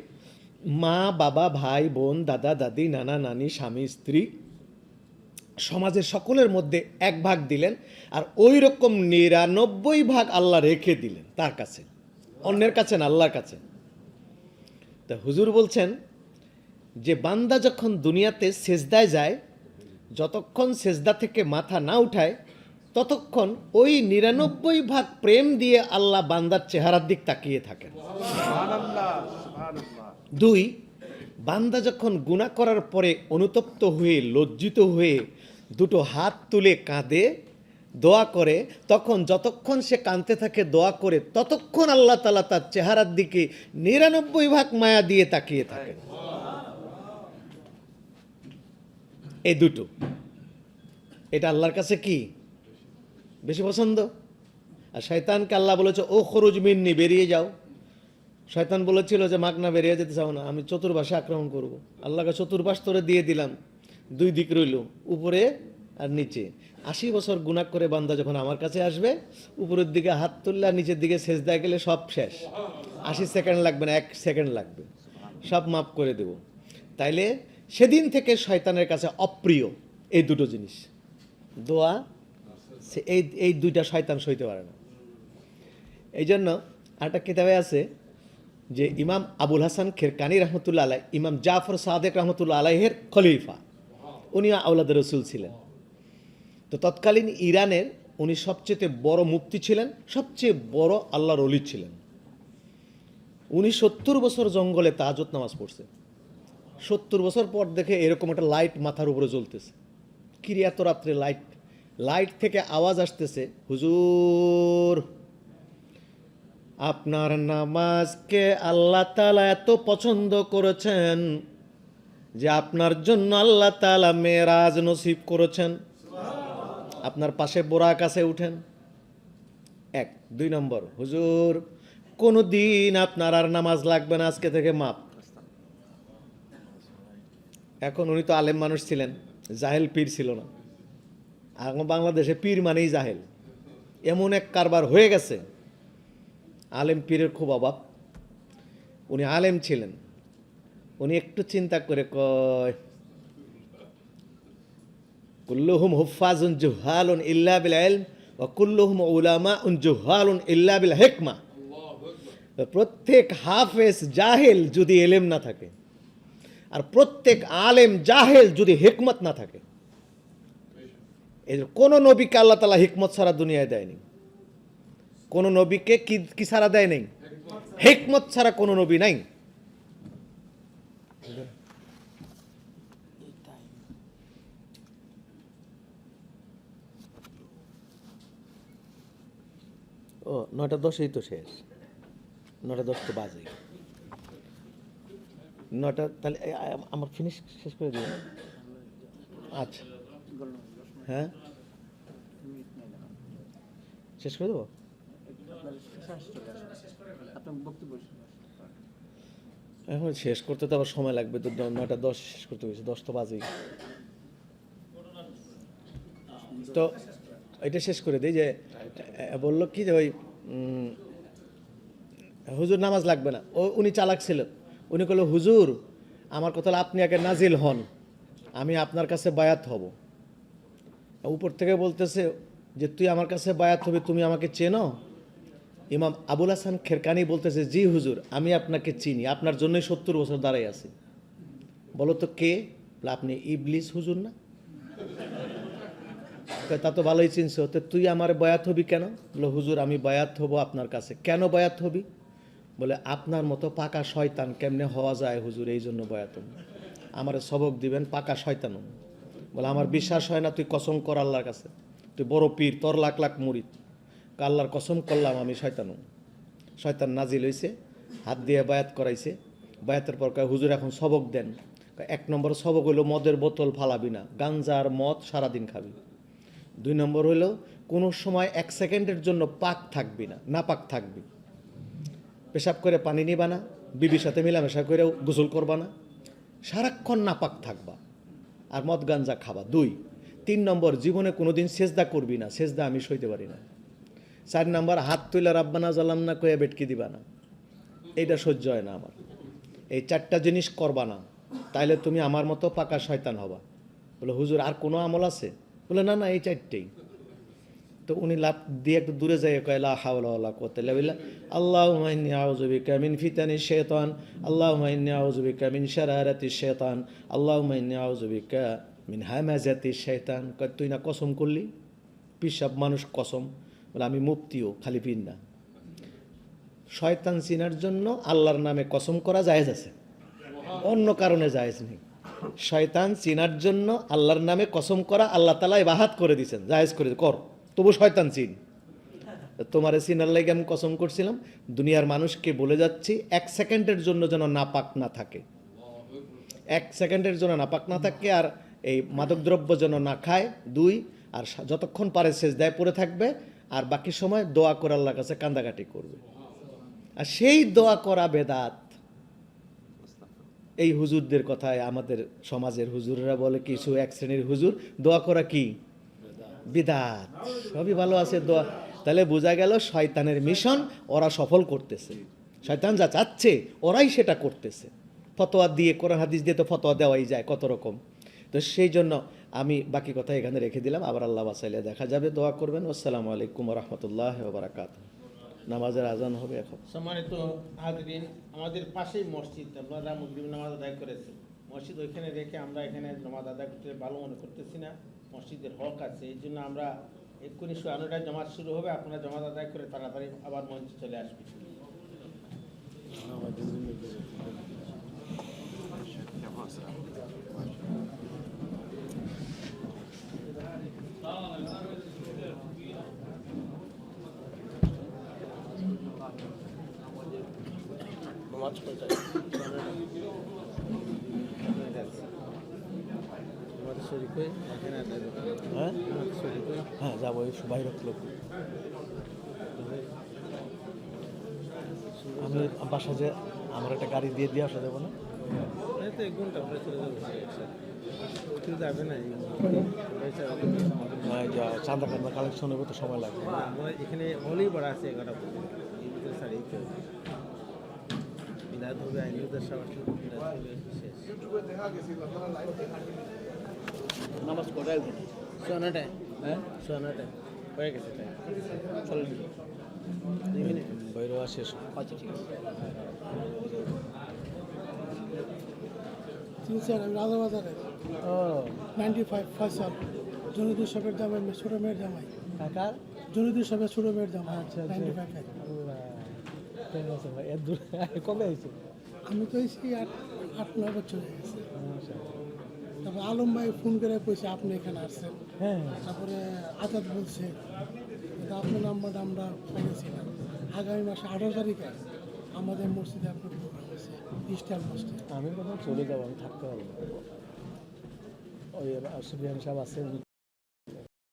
মা বাবা ভাই বোন দাদা দাদি নানা নানি স্বামী স্ত্রী সমাজের সকলের মধ্যে 1 ভাগ দিলেন, আর ওই রকম 99 ভাগ আল্লাহ রেখে দিলেন তার কাছে, অন্যের কাছে না, আল্লাহর কাছে। তা হুজুর বলছেন যে বান্দা যখন দুনিয়াতে সেজদায় যায়, যতক্ষণ সেজদা থেকে মাথা না উঠায় ততক্ষণ ওই 99 ভাগ প্রেম দিয়ে আল্লাহ বান্দার চেহারার দিক তাকিয়ে থাকেন। 2, বান্দা যখন গুনাহ করার পরে অনুতপ্ত হয়ে লজ্জিত হয়ে 2 হাত তুলে কাঁদে দোয়া করে, তখন যতক্ষণ সে কাঁদতে থাকে দোয়া করে ততক্ষণ আল্লাহ তাআলা তার চেহারার দিকে 99 ভাগ মায়া দিয়ে তাকিয়ে থাকেন। এই 2, এটা আল্লাহর কাছে কি বেশি পছন্দ? আর শয়তানকে আল্লাহ বলেছে ও খরুজ মিন্নি, বেরিয়ে যাও। শয়তান বলেছিল যে মাগনা বেরিয়ে যেতে চাও না, আমি চতুর্পাশে আক্রমণ করব। আল্লাহকে চতুর্পাশ তোরে দিয়ে দিলাম, 2 দিক রইল, উপরে আর নিচে। 80 বছর গুনাহ করে বান্দা যখন আমার কাছে আসবে, উপরের দিকে হাত তুললে আর নিচের দিকে সেজদায় গেলে সব শেষ। 80 সেকেন্ড লাগবে না, 1 সেকেন্ড লাগবে, সব মাফ করে দেব। তাইলে সেদিন থেকে শয়তানের কাছে অপ্রিয় এই 2 জিনিস, দোয়া, এই 2টা শয়তান সইতে পারে না। এই জন্য একটা কিতাবে আছে যে ইমাম আবুল হাসান খেরকানি রহমতুল্লাহ আলাই, ইমাম জাফর সাদেক রহমতুল্লাহ আলাইহের খলিফা, উনি আওলাদ রসুল ছিলেন। তো তৎকালীন ইরানের উনি সবচেয়ে বড় মুফতি ছিলেন, সবচেয়ে বড় আল্লাহর ওলি ছিলেন। উনি 70 বছর জঙ্গলে তাহাজ্জুদ নামাজ পড়ছে। 70 বছর পর দেখে এরকম একটা লাইট মাথার উপরে জ্বলতেছে। কিরে এত রাত্রে লাইট থেকে আওয়াজ আসতেছে, হুজুর আপনার নামাজকে আল্লাহ তাআলা এত পছন্দ করেছেন যে আপনার জন্য আল্লাহ তাআলা মেরাজ নসিব করেছেন, আপনার পাশে বোরাক আছে, উঠেন। 1, 2 নম্বর, হুজুর কোনো দিন আপনার আর নামাজ লাগবে না, আজকে থেকে মাপ। এখন উনি তো আলেম মানুষ ছিলেন, জাহেল পীর ছিল না। এখন বাংলাদেশে পীর মানেই জাহেল, এমন এক কারবার হয়ে গেছে। আলেম পীরের খুব অভাব। উনি আলেম ছিলেন, উনি একটু চিন্তা করে কয় কুল্লুহুম হুফাজুন জুহালুন ইল্লা বিল ইলম ওয়া কুল্লুহুম উলামাউন জুহালুন ইল্লা বিল হিকমা। প্রত্যেক হাফেজ জাহেল যদি ইলম না থাকে, আর প্রত্যেক আলেম জাহেল যদি হিকমত না থাকে। এই কোন নবীকে আল্লাহ তাআলা হিকমত ছাড়া দুনিয়ায় দেয়নি। কোন নবীকে কি ছাড়া দেয় নাই? হিকমত ছাড়া কোন নবী নাই। ও 9:10 তো শেষ, 9:10 তো বাজে। 9টা তাহলে আমার ফিনিশ শেষ করে দিও। আচ্ছা হ্যাঁ শেষ করে দেবো। এখন শেষ করতে তো আবার সময় লাগবে, তো 9:10 শেষ করতে হয়েছে, 10 তো বাজেই। তো এটা শেষ করে দিই যে বললো কি যে ওই হুজুর নামাজ লাগবে না। উনি চালাক ছিলেন, উনি বললো হুজুর আমার কথা আপনি আগে নাজিল হন, আমি আপনার কাছে বায়াত হব। উপর থেকে বলতেছে যে তুই আমার কাছে বায়াত হবি, তুমি আমাকে চেনো? ইমাম আবুল হাসান খেরকানি বলতেছে জি হুজুর, আমি আপনাকে চিনি, আপনার জন্যই 70 বছর দাঁড়াই আছি। বলো তো কে? আপনি ইবলিস হুজুর না? তা তো ভালোই চিনছো, তো তুই আমার বায়াত হবি কেন? বলো হুজুর আমি বায়াত হব আপনার কাছে। কেন বায়াত হবি? বলে আপনার মতো পাকা শয়তান কেমনে হওয়া যায় হুজুর, এই জন্য বায়াত হব। আমার সবক দিবেন, পাকা শয়তান। বলে আমার বিশ্বাস হয় না, তুই কসম কর আল্লাহর কাছে, তুই বড় পীর, তোর লাখ লাখ মুরিদ। আল্লাহর কসম করলাম আমি শয়তান। শয়তান নাজিল হয়েছে, হাত দিয়ে বায়াত করাইছে। বায়াতের পর কয় হুজুর এখন সবক দেন। কয়, 1 নম্বর সবক হইলো মদের বোতল ফালাবি না, গাঞ্জা আর মদ সারাদিন খাবি। 2 নম্বর হইলো কোনো সময় 1 সেকেন্ডের জন্য পাক থাকবি না, না পাক থাকবি। পেশাব করে পানি নিবা না, বিবির সাথে মিলামেশা করেও গোসল করবা না, সারাক্ষণ নাপাক থাকবা আর মদ গাঞ্জা খাবা। 2। 3 নম্বর জীবনে কোনোদিন সেজদা করবি না, সেজদা আমি সইতে পারি না। 4 নম্বর হাত তুলে রাব্বানা জালাম না কয়ে বেটকি দিবা না, এইটা সহ্য হয় না আমার। এই 4টা জিনিস করবা না, তাইলে তুমি আমার মতো পাকা শয়তান হবা। বলে হুজুর আর কোনো আমল আছে? বলে না না, এই 4টেই। তো উনি লাফ দিয়ে একটু দূরে যাই কয় লা হাওলা ওয়ালা কুওয়াতা ইল্লা বিল্লাহ, আল্লাহুম্মা ইন্নী আউযু বিকা মিন ফিতানিশ শাইতান, আল্লাহুম্মা ইন্নী আউযু বিকা মিন শারারাতিশ শাইতান, আল্লাহুম্মা ইন্নী আউযু বিকা মিন হামাযাতিশ শাইতান। কয় তুই না কসম করলি? পিসাব মানুষ কসম। বলে আমি মুফতিও, খালি পীর না। শয়তান চিনার জন্য আল্লাহর নামে কসম করা জায়েজ আছে, অন্য কারণে জায়েজ নেই। শয়তান চিনার জন্য আল্লাহর নামে কসম করা আল্লাহ তাআলা ইবাহাত করে দিয়েছেন, জায়েজ করে কর, তবু শয়তান চিন। তোমারে চিনার লাগে আমি কসম করছিলাম, দুনিয়ার মানুষকে বলে যাচ্ছি 1 সেকেন্ডের জন্য যেন নাপাক না থাকে, 1 সেকেন্ডের জন্য নাপাক না থাকে, আর এই মাদকদ্রব্য যেন না খায়। 2, আর যতক্ষণ পারে সেজদায় পড়ে থাকবে, আর বাকি সময় দোয়া করে আল্লাহর কাছে কান্দাকাটি করবে। আর সেই দোয়া করা বেদাত। এই হুজুরদের কথায় আমাদের সমাজের হুজুররা বলে কিছু এক শ্রেণীর হুজুর দোয়া করা কি বিদাত, সবই ভালো আছে দোয়া। তাহলে বোঝা গেল শয়তানের মিশন ওরা সফল করতেছে, শয়তান যা চাচ্ছে ওরাই সেটা করতেছে। ফতোয়া দিয়ে, কোরআন হাদিস দিয়ে তো ফতোয়া দেওয়াই যায় কত রকম। তো সেই জন্য আমি বাকি কথা এখানে রেখে দিলাম, আবার আল্লাহ বাসাইলে দেখা যাবে। দোয়া করবেন। আসসালামু আলাইকুম ওয়া রাহমাতুল্লাহি ওয়া বারাকাতুহু। নামাজের আজান হবে এখন। সম্মানিত হাজরিন, আমাদের পাশেই মসজিদ, আপনারা মাগরিব নামাজ আদায় করেছেন, মসজিদ ওইখানে রেখে আমরা এখানে নামাজ আদায় করতে ভালো মনে করতেছি না। মসজিদের হক আছে, এই জন্য আমরা এক্ষুনি 9টায় জামাত শুরু হবে, আপনারা জামাত আদায় করে তাড়াতাড়ি আবার মঞ্চে চলে আসবেন। নামাজ পড়তে হ্যাঁ হ্যাঁ যাবো, এই বাইরের লোক। আমি বাসা যে আমার একটা গাড়ি দিয়ে আসা যাবো না? এক ঘন্টা পরে চলে যাবে, কেউ যাবে না। চান্দা কান্দা কালেকশন হবে তো সময় লাগবে। আমরা এখানে হলেই বড় আছে 11টা পর্যন্ত, এই ভিতরে সারি মিলাদ হবে, আইনুদ্দার সাহেব শেষ। নামাজ পড়াই 9টায়, হ্যাঁ 9টায় হয়ে গেছে, তাই চলেন বাইরে শেষ। আচ্ছা ঠিক আছে। আমি রাজাবাজারে 95 ফয়সাল জনুদুর সাহেবের জামাই, ছোটো মেয়ের জামাই। কাকার জনুদুর সাহেবের ছোটো মেয়ের জামাই। আচ্ছা, 95 কবে আইছে? আমি তো এসেছি 8-9 বছর হয়ে গেছে। তারপরে আলম ভাই ফোন করে কইছে আপনি এখানে আসছেন। হ্যাঁ, তারপরে আজাদ বলছে আপনার নাম্বারটা আমরা পেয়েছি না। আগামী মাসে 18 তারিখে আমাদের মসজিদে আপনার প্রোগ্রাম আছে, ইস্টার মসজিদ। আমি কোথাও চলে যাবো, আমি থাকতে পারবো না। ওই সুবিহান সাহেব আছে।